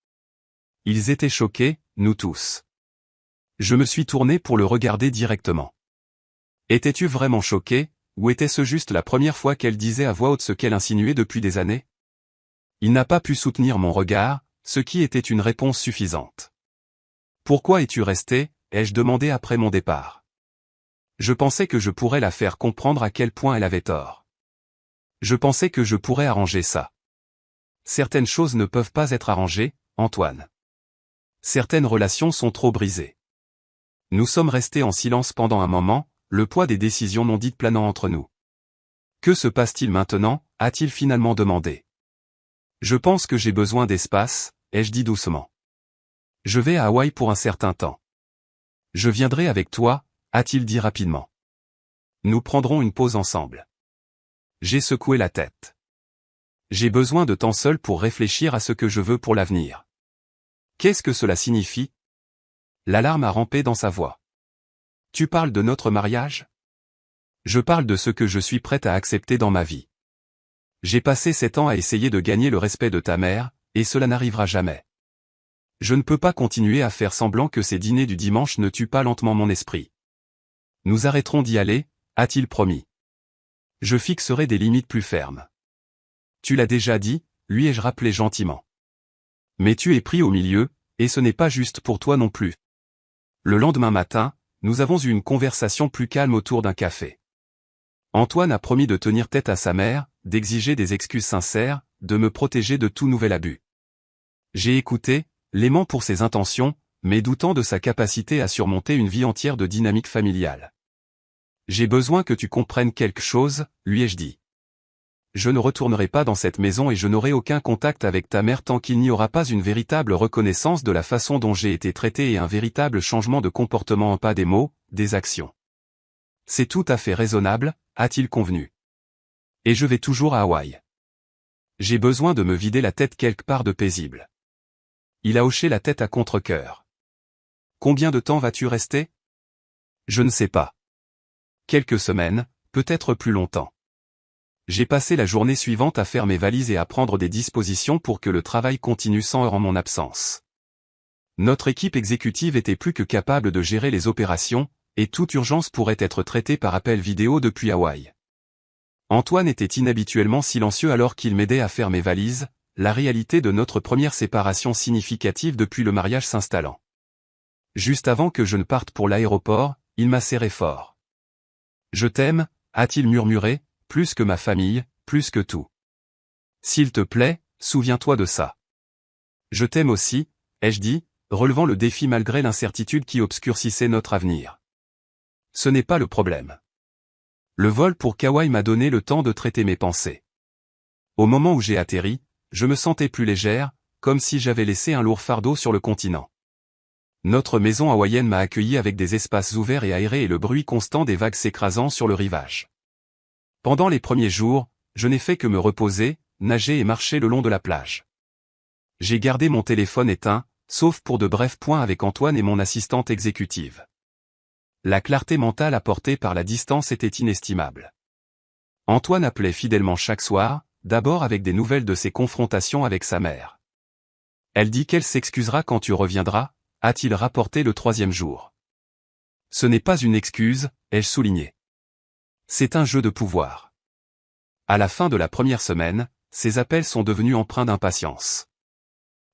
Ils étaient choqués, nous tous. Je me suis tourné pour le regarder directement. Étais-tu vraiment choqué, ou était-ce juste la première fois qu'elle disait à voix haute ce qu'elle insinuait depuis des années? Il n'a pas pu soutenir mon regard, ce qui était une réponse suffisante. Pourquoi es-tu resté, ai-je demandé après mon départ. Je pensais que je pourrais la faire comprendre à quel point elle avait tort. Je pensais que je pourrais arranger ça. Certaines choses ne peuvent pas être arrangées, Antoine. Certaines relations sont trop brisées. Nous sommes restés en silence pendant un moment, le poids des décisions non dites planant entre nous. Que se passe-t-il maintenant, a-t-il finalement demandé. Je pense que j'ai besoin d'espace, ai-je dit doucement. Je vais à Hawaï pour un certain temps. Je viendrai avec toi, a-t-il dit rapidement. Nous prendrons une pause ensemble. J'ai secoué la tête. J'ai besoin de temps seul pour réfléchir à ce que je veux pour l'avenir. Qu'est-ce que cela signifie? L'alarme a rampé dans sa voix. Tu parles de notre mariage? Je parle de ce que je suis prête à accepter dans ma vie. J'ai passé 7 ans à essayer de gagner le respect de ta mère, et cela n'arrivera jamais. Je ne peux pas continuer à faire semblant que ces dîners du dimanche ne tuent pas lentement mon esprit. Nous arrêterons d'y aller, a-t-il promis. Je fixerai des limites plus fermes. Tu l'as déjà dit, lui ai-je rappelé gentiment. Mais tu es pris au milieu, et ce n'est pas juste pour toi non plus. Le lendemain matin, nous avons eu une conversation plus calme autour d'un café. Antoine a promis de tenir tête à sa mère, d'exiger des excuses sincères, de me protéger de tout nouvel abus. J'ai écouté, l'aimant pour ses intentions, mais doutant de sa capacité à surmonter une vie entière de dynamique familiale. J'ai besoin que tu comprennes quelque chose, lui ai-je dit. Je ne retournerai pas dans cette maison et je n'aurai aucun contact avec ta mère tant qu'il n'y aura pas une véritable reconnaissance de la façon dont j'ai été traité et un véritable changement de comportement, pas des mots, des actions. C'est tout à fait raisonnable, a-t-il convenu. Et je vais toujours à Hawaï. J'ai besoin de me vider la tête quelque part de paisible. Il a hoché la tête à contre-cœur. Combien de temps vas-tu rester? Je ne sais pas. Quelques semaines, peut-être plus longtemps. J'ai passé la journée suivante à faire mes valises et à prendre des dispositions pour que le travail continue sans heure en mon absence. Notre équipe exécutive était plus que capable de gérer les opérations, et toute urgence pourrait être traitée par appel vidéo depuis Hawaï. Antoine était inhabituellement silencieux alors qu'il m'aidait à faire mes valises, la réalité de notre première séparation significative depuis le mariage s'installant. Juste avant que je ne parte pour l'aéroport, il m'a serré fort. Je t'aime, a-t-il murmuré, plus que ma famille, plus que tout. S'il te plaît, souviens-toi de ça. Je t'aime aussi, ai-je dit, relevant le défi malgré l'incertitude qui obscurcissait notre avenir. Ce n'est pas le problème. Le vol pour Kauai m'a donné le temps de traiter mes pensées. Au moment où j'ai atterri, je me sentais plus légère, comme si j'avais laissé un lourd fardeau sur le continent. Notre maison hawaïenne m'a accueilli avec des espaces ouverts et aérés et le bruit constant des vagues s'écrasant sur le rivage. Pendant les premiers jours, je n'ai fait que me reposer, nager et marcher le long de la plage. J'ai gardé mon téléphone éteint, sauf pour de brefs points avec Antoine et mon assistante exécutive. La clarté mentale apportée par la distance était inestimable. Antoine appelait fidèlement chaque soir, d'abord avec des nouvelles de ses confrontations avec sa mère. Elle dit qu'elle s'excusera quand tu reviendras, a-t-il rapporté le 3e jour. Ce n'est pas une excuse, ai-je souligné. C'est un jeu de pouvoir. À la fin de la première semaine, ces appels sont devenus empreints d'impatience.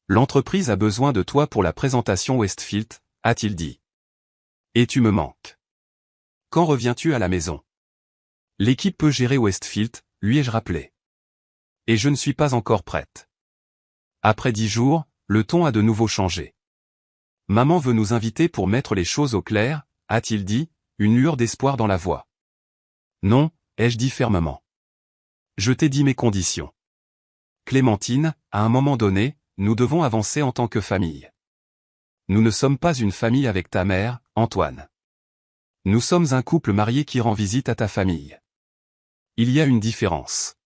L'entreprise a besoin de toi pour la présentation Westfield, a-t-il dit. Et tu me manques. Quand reviens-tu à la maison? L'équipe peut gérer Westfield, lui ai-je rappelé. Et je ne suis pas encore prête. Après 10 jours, le ton a de nouveau changé. Maman veut nous inviter pour mettre les choses au clair, a-t-il dit, une lueur d'espoir dans la voix. Non, ai-je dit fermement. Je t'ai dit mes conditions. Clémentine, à un moment donné, nous devons avancer en tant que famille. Nous ne sommes pas une famille avec ta mère, Antoine. Nous sommes un couple marié qui rend visite à ta famille. Il y a une différence.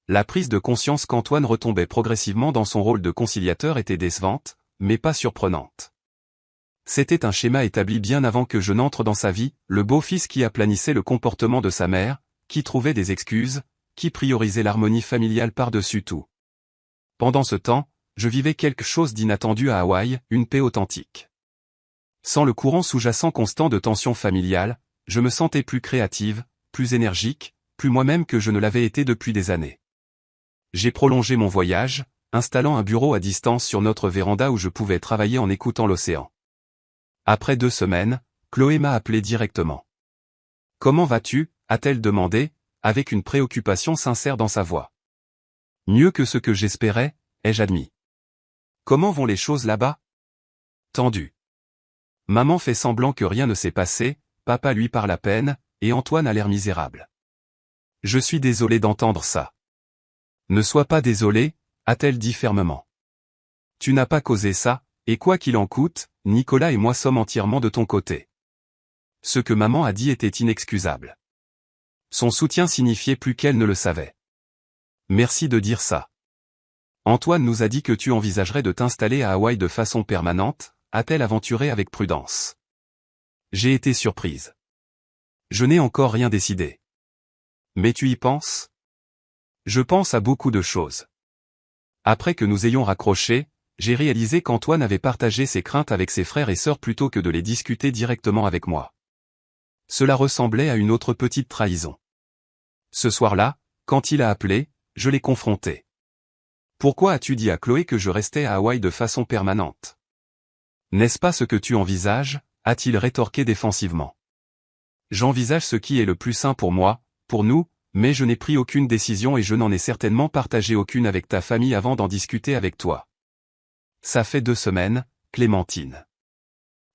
La prise de conscience qu'Antoine retombait progressivement dans son rôle de conciliateur était décevante, mais pas surprenante. C'était un schéma établi bien avant que je n'entre dans sa vie, le beau-fils qui aplanissait le comportement de sa mère, qui trouvait des excuses, qui priorisait l'harmonie familiale par-dessus tout. Pendant ce temps, je vivais quelque chose d'inattendu à Hawaï, une paix authentique. Sans le courant sous-jacent constant de tensions familiales, je me sentais plus créative, plus énergique, plus moi-même que je ne l'avais été depuis des années. J'ai prolongé mon voyage, installant un bureau à distance sur notre véranda où je pouvais travailler en écoutant l'océan. Après 2 semaines, Chloé m'a appelé directement. « Comment vas-tu » a-t-elle demandé, avec une préoccupation sincère dans sa voix. « Mieux que ce que j'espérais, ai-je admis. »« Comment vont les choses là-bas » Tendu. Maman fait semblant que rien ne s'est passé, papa lui parle à peine, et Antoine a l'air misérable. « Je suis désolé d'entendre ça. »« Ne sois pas désolé, a-t-elle dit fermement. Tu n'as pas causé ça, Et quoi qu'il en coûte, Nicolas et moi sommes entièrement de ton côté. Ce que maman a dit était inexcusable. Son soutien signifiait plus qu'elle ne le savait. Merci de dire ça. Antoine nous a dit que tu envisagerais de t'installer à Hawaï de façon permanente, a-t-elle aventuré avec prudence. J'ai été surprise. Je n'ai encore rien décidé. Mais tu y penses? Je pense à beaucoup de choses. Après que nous ayons raccroché, j'ai réalisé qu'Antoine avait partagé ses craintes avec ses frères et sœurs plutôt que de les discuter directement avec moi. Cela ressemblait à une autre petite trahison. Ce soir-là, quand il a appelé, je l'ai confronté. Pourquoi as-tu dit à Chloé que je restais à Hawaï de façon permanente? N'est-ce pas ce que tu envisages? A-t-il rétorqué défensivement. J'envisage ce qui est le plus sain pour moi, pour nous, mais je n'ai pris aucune décision et je n'en ai certainement partagé aucune avec ta famille avant d'en discuter avec toi. Ça fait 2 semaines, Clémentine.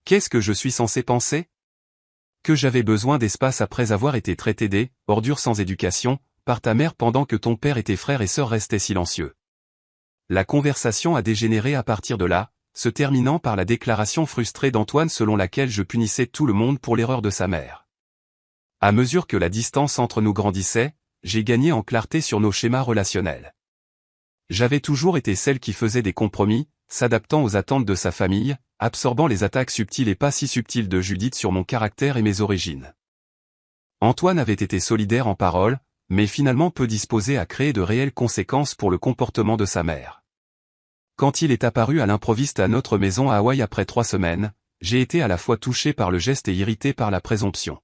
Qu'est-ce que je suis censé penser? Que j'avais besoin d'espace après avoir été traité des ordures sans éducation par ta mère pendant que ton père et tes frères et sœurs restaient silencieux. La conversation a dégénéré à partir de là, se terminant par la déclaration frustrée d'Antoine selon laquelle je punissais tout le monde pour l'erreur de sa mère. À mesure que la distance entre nous grandissait, j'ai gagné en clarté sur nos schémas relationnels. J'avais toujours été celle qui faisait des compromis, s'adaptant aux attentes de sa famille, absorbant les attaques subtiles et pas si subtiles de Judith sur mon caractère et mes origines. Antoine avait été solidaire en parole, mais finalement peu disposé à créer de réelles conséquences pour le comportement de sa mère. Quand il est apparu à l'improviste à notre maison à Hawaï après 3 semaines, j'ai été à la fois touché par le geste et irrité par la présomption.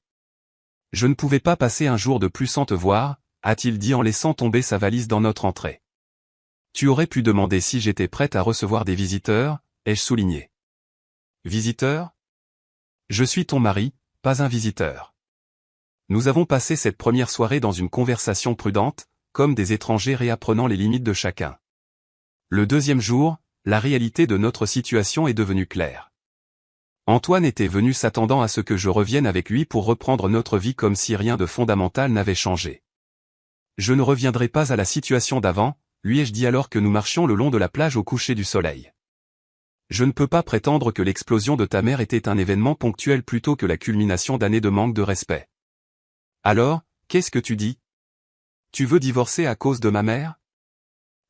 Je ne pouvais pas passer un jour de plus sans te voir, a-t-il dit en laissant tomber sa valise dans notre entrée. Tu aurais pu demander si j'étais prête à recevoir des visiteurs, ai-je souligné. Visiteur? Je suis ton mari, pas un visiteur. Nous avons passé cette première soirée dans une conversation prudente, comme des étrangers réapprenant les limites de chacun. Le deuxième jour, la réalité de notre situation est devenue claire. Antoine était venu s'attendant à ce que je revienne avec lui pour reprendre notre vie comme si rien de fondamental n'avait changé. Je ne reviendrai pas à la situation d'avant, lui ai-je dit alors que nous marchions le long de la plage au coucher du soleil. Je ne peux pas prétendre que l'explosion de ta mère était un événement ponctuel plutôt que la culmination d'années de manque de respect. Alors, qu'est-ce que tu dis? Tu veux divorcer à cause de ma mère?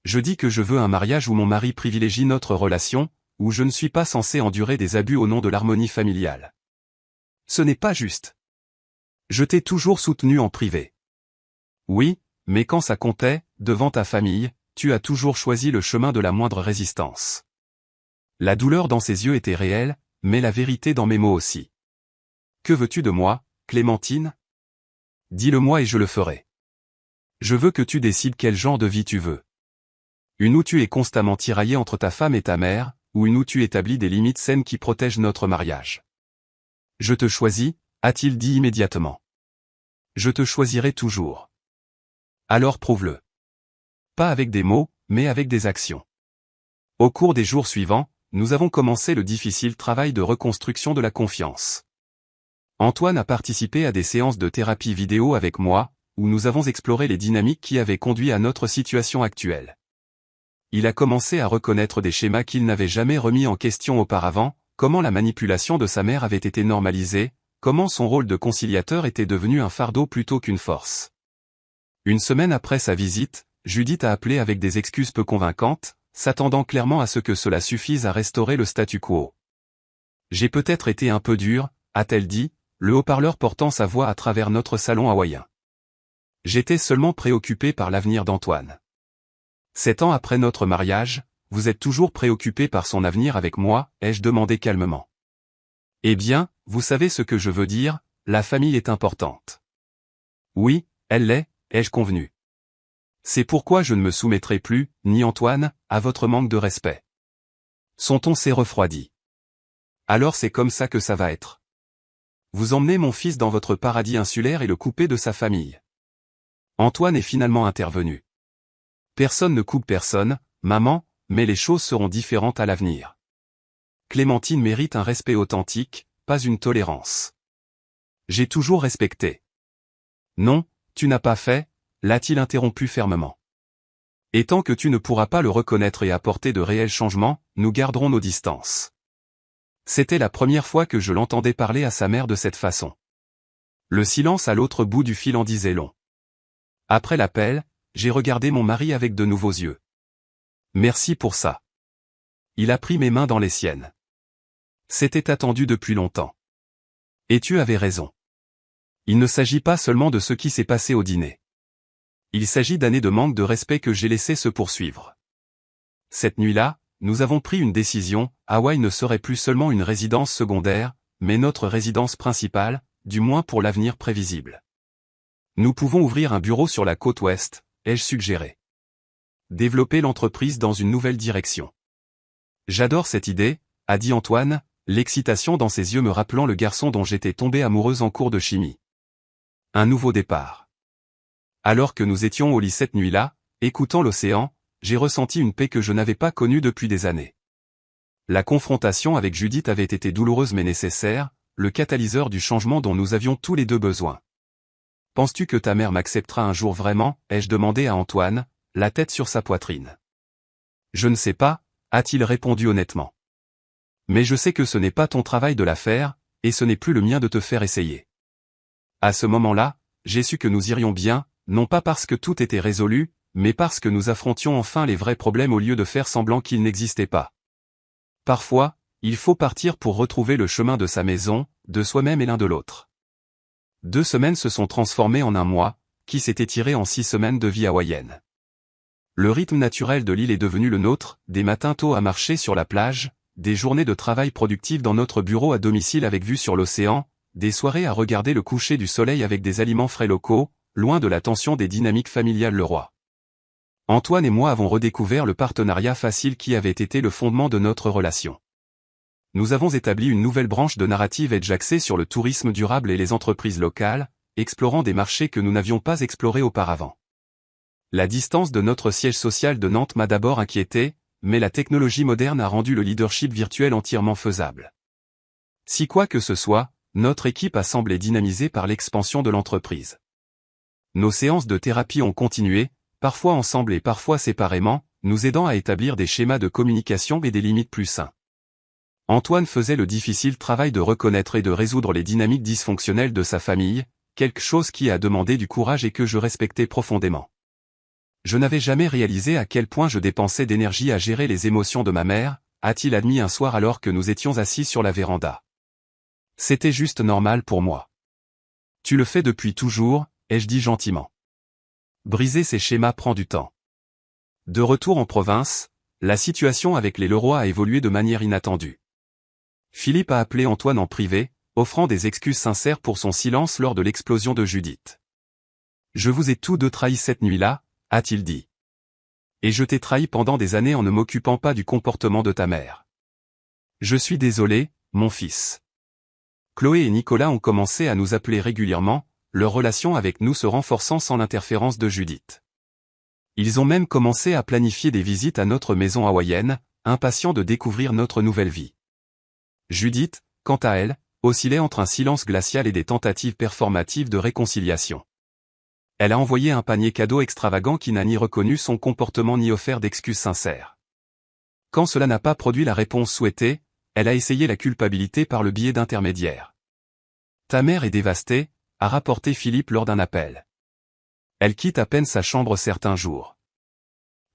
Je dis que je veux un mariage où mon mari privilégie notre relation, où je ne suis pas censé endurer des abus au nom de l'harmonie familiale. Ce n'est pas juste. Je t'ai toujours soutenu en privé. Oui, mais quand ça comptait, devant ta famille, tu as toujours choisi le chemin de la moindre résistance. La douleur dans ses yeux était réelle, mais la vérité dans mes mots aussi. Que veux-tu de moi, Clémentine? Dis-le-moi et je le ferai. Je veux que tu décides quel genre de vie tu veux. Une où tu es constamment tiraillé entre ta femme et ta mère, ou une où tu établis des limites saines qui protègent notre mariage. Je te choisis, a-t-il dit immédiatement. Je te choisirai toujours. Alors prouve-le. Pas avec des mots, mais avec des actions. Au cours des jours suivants, nous avons commencé le difficile travail de reconstruction de la confiance. Antoine a participé à des séances de thérapie vidéo avec moi, où nous avons exploré les dynamiques qui avaient conduit à notre situation actuelle. Il a commencé à reconnaître des schémas qu'il n'avait jamais remis en question auparavant, comment la manipulation de sa mère avait été normalisée, comment son rôle de conciliateur était devenu un fardeau plutôt qu'une force. Une semaine après sa visite, Judith a appelé avec des excuses peu convaincantes, s'attendant clairement à ce que cela suffise à restaurer le statu quo. J'ai peut-être été un peu dur, a-t-elle dit, le haut-parleur portant sa voix à travers notre salon hawaïen. J'étais seulement préoccupé par l'avenir d'Antoine. 7 ans après notre mariage, vous êtes toujours préoccupé par son avenir avec moi, ai-je demandé calmement. Eh bien, vous savez ce que je veux dire, la famille est importante. Oui, elle l'est, ai-je convenu. C'est pourquoi je ne me soumettrai plus, ni Antoine, à votre manque de respect. Son ton s'est refroidi. Alors c'est comme ça que ça va être. Vous emmenez mon fils dans votre paradis insulaire et le coupez de sa famille. Antoine est finalement intervenu. Personne ne coupe personne, maman, mais les choses seront différentes à l'avenir. Clémentine mérite un respect authentique, pas une tolérance. J'ai toujours respecté. Non, tu n'as pas fait, l'a-t-il interrompu fermement. Et tant que tu ne pourras pas le reconnaître et apporter de réels changements, nous garderons nos distances. C'était la première fois que je l'entendais parler à sa mère de cette façon. Le silence à l'autre bout du fil en disait long. Après l'appel, j'ai regardé mon mari avec de nouveaux yeux. Merci pour ça. Il a pris mes mains dans les siennes. C'était attendu depuis longtemps. Et tu avais raison. Il ne s'agit pas seulement de ce qui s'est passé au dîner. Il s'agit d'années de manque de respect que j'ai laissé se poursuivre. Cette nuit-là, nous avons pris une décision, Hawaï ne serait plus seulement une résidence secondaire, mais notre résidence principale, du moins pour l'avenir prévisible. Nous pouvons ouvrir un bureau sur la côte ouest, ai-je suggéré. Développer l'entreprise dans une nouvelle direction. J'adore cette idée, a dit Antoine, l'excitation dans ses yeux me rappelant le garçon dont j'étais tombée amoureuse en cours de chimie. Un nouveau départ. Alors que nous étions au lit cette nuit-là, écoutant l'océan, j'ai ressenti une paix que je n'avais pas connue depuis des années. La confrontation avec Judith avait été douloureuse mais nécessaire, le catalyseur du changement dont nous avions tous les deux besoin. Penses-tu que ta mère m'acceptera un jour vraiment, ai-je demandé à Antoine, la tête sur sa poitrine. Je ne sais pas, a-t-il répondu honnêtement. Mais je sais que ce n'est pas ton travail de la faire, et ce n'est plus le mien de te faire essayer. À ce moment-là, j'ai su que nous irions bien, non pas parce que tout était résolu, mais parce que nous affrontions enfin les vrais problèmes au lieu de faire semblant qu'ils n'existaient pas. Parfois, il faut partir pour retrouver le chemin de sa maison, de soi-même et l'un de l'autre. 2 semaines se sont transformées en un mois, qui s'est étiré en 6 semaines de vie hawaïenne. Le rythme naturel de l'île est devenu le nôtre, des matins tôt à marcher sur la plage, des journées de travail productives dans notre bureau à domicile avec vue sur l'océan, des soirées à regarder le coucher du soleil avec des aliments frais locaux, loin de la tension des dynamiques familiales Leroy. Antoine et moi avons redécouvert le partenariat facile qui avait été le fondement de notre relation. Nous avons établi une nouvelle branche de narrative edge axée sur le tourisme durable et les entreprises locales, explorant des marchés que nous n'avions pas explorés auparavant. La distance de notre siège social de Nantes m'a d'abord inquiété, mais la technologie moderne a rendu le leadership virtuel entièrement faisable. Si quoi que ce soit, notre équipe a semblé dynamisée par l'expansion de l'entreprise. Nos séances de thérapie ont continué, parfois ensemble et parfois séparément, nous aidant à établir des schémas de communication et des limites plus sains. Antoine faisait le difficile travail de reconnaître et de résoudre les dynamiques dysfonctionnelles de sa famille, quelque chose qui a demandé du courage et que je respectais profondément. Je n'avais jamais réalisé à quel point je dépensais d'énergie à gérer les émotions de ma mère, a-t-il admis un soir alors que nous étions assis sur la véranda. C'était juste normal pour moi. Tu le fais depuis toujours, ai-je dit gentiment. Briser ces schémas prend du temps. De retour en province, la situation avec les Leroy a évolué de manière inattendue. Philippe a appelé Antoine en privé, offrant des excuses sincères pour son silence lors de l'explosion de Judith. Je vous ai tous deux trahis cette nuit-là, a-t-il dit. Et je t'ai trahi pendant des années en ne m'occupant pas du comportement de ta mère. Je suis désolé, mon fils. Chloé et Nicolas ont commencé à nous appeler régulièrement, leur relation avec nous se renforçant sans l'interférence de Judith. Ils ont même commencé à planifier des visites à notre maison hawaïenne, impatients de découvrir notre nouvelle vie. Judith, quant à elle, oscillait entre un silence glacial et des tentatives performatives de réconciliation. Elle a envoyé un panier cadeau extravagant qui n'a ni reconnu son comportement ni offert d'excuses sincères. Quand cela n'a pas produit la réponse souhaitée, elle a essayé la culpabilité par le biais d'intermédiaires. Ta mère est dévastée, a rapporté Philippe lors d'un appel. Elle quitte à peine sa chambre certains jours.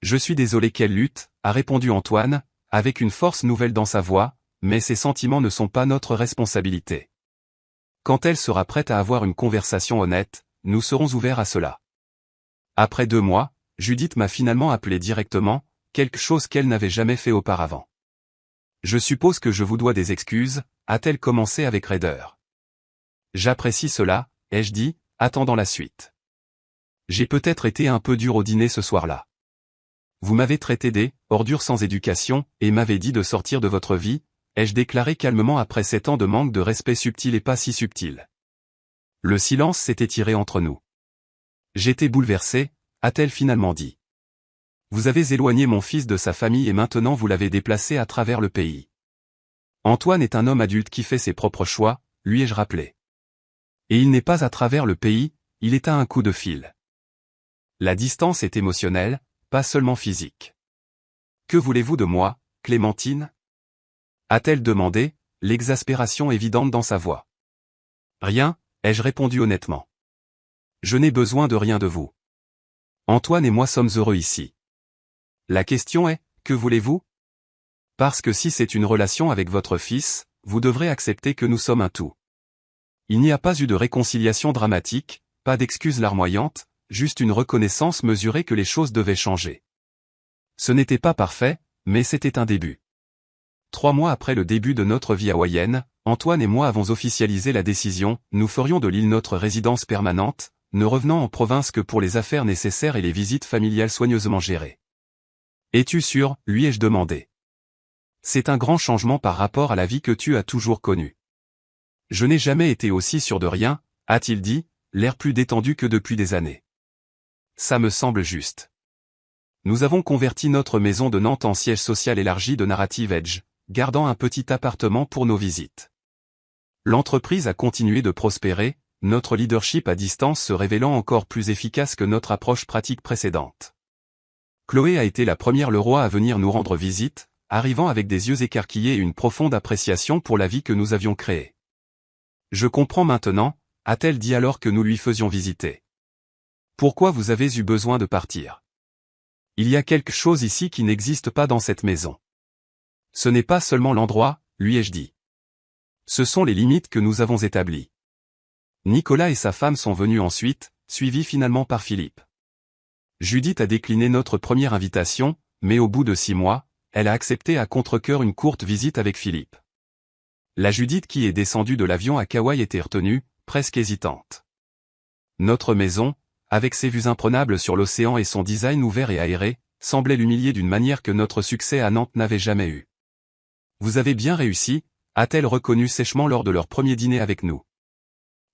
Je suis désolé qu'elle lutte, a répondu Antoine, avec une force nouvelle dans sa voix, mais ces sentiments ne sont pas notre responsabilité. Quand elle sera prête à avoir une conversation honnête, nous serons ouverts à cela. Après 2 mois, Judith m'a finalement appelé directement, quelque chose qu'elle n'avait jamais fait auparavant. Je suppose que je vous dois des excuses, a-t-elle commencé avec raideur. J'apprécie cela, ai-je dit, attendant la suite. J'ai peut-être été un peu dur au dîner ce soir-là. Vous m'avez traité des ordures sans éducation et m'avez dit de sortir de votre vie, ai-je déclaré calmement après 7 ans de manque de respect subtil et pas si subtil. Le silence s'est étiré entre nous. J'étais bouleversé, a-t-elle finalement dit. Vous avez éloigné mon fils de sa famille et maintenant vous l'avez déplacé à travers le pays. Antoine est un homme adulte qui fait ses propres choix, lui ai-je rappelé. Et il n'est pas à travers le pays, il est à un coup de fil. La distance est émotionnelle, pas seulement physique. Que voulez-vous de moi, Clémentine? A-t-elle demandé, l'exaspération évidente dans sa voix. Rien, ai-je répondu honnêtement. Je n'ai besoin de rien de vous. Antoine et moi sommes heureux ici. La question est, que voulez-vous? Parce que si c'est une relation avec votre fils, vous devrez accepter que nous sommes un tout. Il n'y a pas eu de réconciliation dramatique, pas d'excuses larmoyantes, juste une reconnaissance mesurée que les choses devaient changer. Ce n'était pas parfait, mais c'était un début. 3 mois après le début de notre vie hawaïenne, Antoine et moi avons officialisé la décision, nous ferions de l'île notre résidence permanente, ne revenant en province que pour les affaires nécessaires et les visites familiales soigneusement gérées. Es-tu sûr, lui ai-je demandé. C'est un grand changement par rapport à la vie que tu as toujours connue. Je n'ai jamais été aussi sûr de rien, a-t-il dit, l'air plus détendu que depuis des années. Ça me semble juste. Nous avons converti notre maison de Nantes en siège social élargi de Narrative Edge, gardant un petit appartement pour nos visites. L'entreprise a continué de prospérer, notre leadership à distance se révélant encore plus efficace que notre approche pratique précédente. Chloé a été la première Leroy à venir nous rendre visite, arrivant avec des yeux écarquillés et une profonde appréciation pour la vie que nous avions créée. Je comprends maintenant, a-t-elle dit alors que nous lui faisions visiter. Pourquoi vous avez eu besoin de partir? Il y a quelque chose ici qui n'existe pas dans cette maison. Ce n'est pas seulement l'endroit, lui ai-je dit. Ce sont les limites que nous avons établies. Nicolas et sa femme sont venus ensuite, suivis finalement par Philippe. Judith a décliné notre première invitation, mais au bout de 6 mois, elle a accepté à contre-cœur une courte visite avec Philippe. La Judith qui est descendue de l'avion à Kauai était retenue, presque hésitante. Notre maison, avec ses vues imprenables sur l'océan et son design ouvert et aéré, semblait l'humilier d'une manière que notre succès à Nantes n'avait jamais eue. Vous avez bien réussi, a-t-elle reconnu sèchement lors de leur premier dîner avec nous.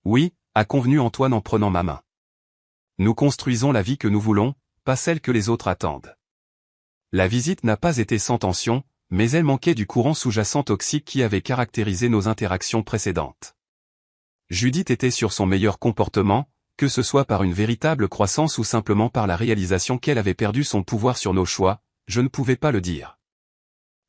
Oui, a convenu Antoine en prenant ma main. Nous construisons la vie que nous voulons, pas celle que les autres attendent. La visite n'a pas été sans tension, mais elle manquait du courant sous-jacent toxique qui avait caractérisé nos interactions précédentes. Judith était sur son meilleur comportement, que ce soit par une véritable croissance ou simplement par la réalisation qu'elle avait perdu son pouvoir sur nos choix, je ne pouvais pas le dire.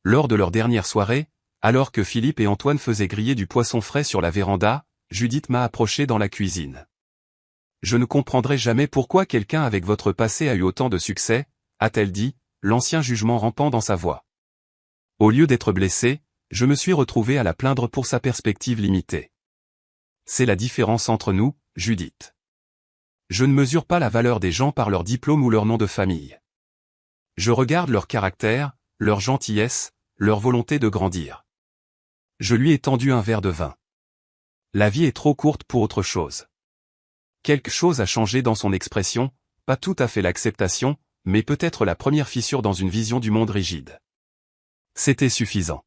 Lors de leur dernière soirée, alors que Philippe et Antoine faisaient griller du poisson frais sur la véranda, Judith m'a approché dans la cuisine. Je ne comprendrai jamais pourquoi quelqu'un avec votre passé a eu autant de succès, a-t-elle dit, l'ancien jugement rampant dans sa voix. Au lieu d'être blessé, je me suis retrouvé à la plaindre pour sa perspective limitée. C'est la différence entre nous, Judith. Je ne mesure pas la valeur des gens par leur diplôme ou leur nom de famille. Je regarde leur caractère, leur gentillesse, leur volonté de grandir. Je lui ai tendu un verre de vin. La vie est trop courte pour autre chose. Quelque chose a changé dans son expression, pas tout à fait l'acceptation, mais peut-être la première fissure dans une vision du monde rigide. C'était suffisant.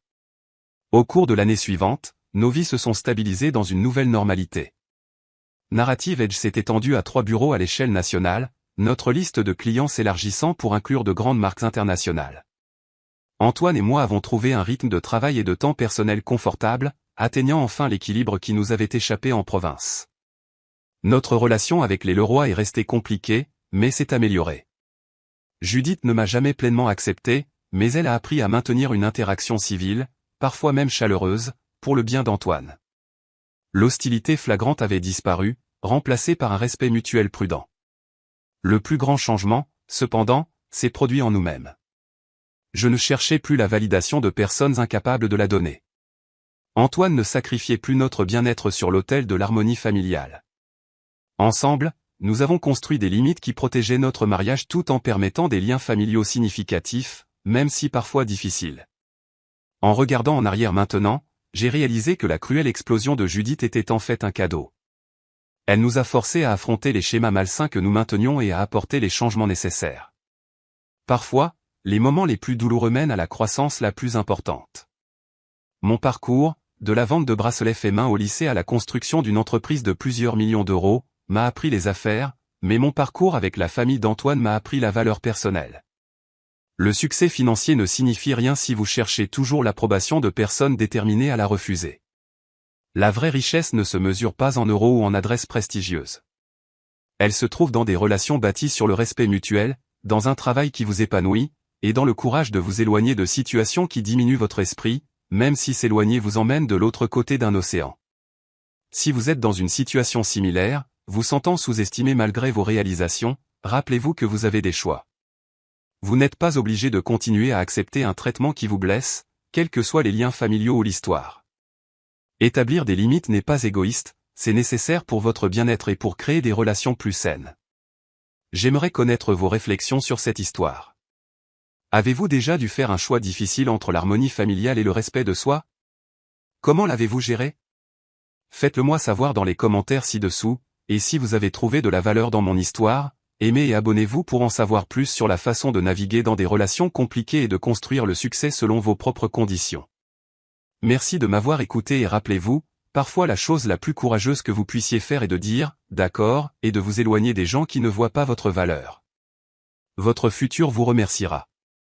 Au cours de l'année suivante, nos vies se sont stabilisées dans une nouvelle normalité. Narrative Edge s'est étendue à 3 bureaux à l'échelle nationale, notre liste de clients s'élargissant pour inclure de grandes marques internationales. Antoine et moi avons trouvé un rythme de travail et de temps personnel confortable, atteignant enfin l'équilibre qui nous avait échappé en province. Notre relation avec les Leroy est restée compliquée, mais s'est améliorée. Judith ne m'a jamais pleinement accepté, mais elle a appris à maintenir une interaction civile, parfois même chaleureuse, pour le bien d'Antoine. L'hostilité flagrante avait disparu, remplacée par un respect mutuel prudent. Le plus grand changement, cependant, s'est produit en nous-mêmes. Je ne cherchais plus la validation de personnes incapables de la donner. Antoine ne sacrifiait plus notre bien-être sur l'autel de l'harmonie familiale. Ensemble, nous avons construit des limites qui protégeaient notre mariage tout en permettant des liens familiaux significatifs, même si parfois difficiles. En regardant en arrière maintenant, j'ai réalisé que la cruelle explosion de Judith était en fait un cadeau. Elle nous a forcés à affronter les schémas malsains que nous maintenions et à apporter les changements nécessaires. Parfois, les moments les plus douloureux mènent à la croissance la plus importante. Mon parcours, de la vente de bracelets faits main au lycée à la construction d'une entreprise de plusieurs millions d'euros, m'a appris les affaires, mais mon parcours avec la famille d'Antoine m'a appris la valeur personnelle. Le succès financier ne signifie rien si vous cherchez toujours l'approbation de personnes déterminées à la refuser. La vraie richesse ne se mesure pas en euros ou en adresses prestigieuses. Elle se trouve dans des relations bâties sur le respect mutuel, dans un travail qui vous épanouit, et dans le courage de vous éloigner de situations qui diminuent votre esprit, même si s'éloigner vous emmène de l'autre côté d'un océan. Si vous êtes dans une situation similaire, vous sentant sous-estimé malgré vos réalisations, rappelez-vous que vous avez des choix. Vous n'êtes pas obligé de continuer à accepter un traitement qui vous blesse, quels que soient les liens familiaux ou l'histoire. Établir des limites n'est pas égoïste, c'est nécessaire pour votre bien-être et pour créer des relations plus saines. J'aimerais connaître vos réflexions sur cette histoire. Avez-vous déjà dû faire un choix difficile entre l'harmonie familiale et le respect de soi? Comment l'avez-vous géré? Faites-le moi savoir dans les commentaires ci-dessous, et si vous avez trouvé de la valeur dans mon histoire, aimez et abonnez-vous pour en savoir plus sur la façon de naviguer dans des relations compliquées et de construire le succès selon vos propres conditions. Merci de m'avoir écouté et rappelez-vous, parfois la chose la plus courageuse que vous puissiez faire est de dire « d'accord » et de vous éloigner des gens qui ne voient pas votre valeur. Votre futur vous remerciera.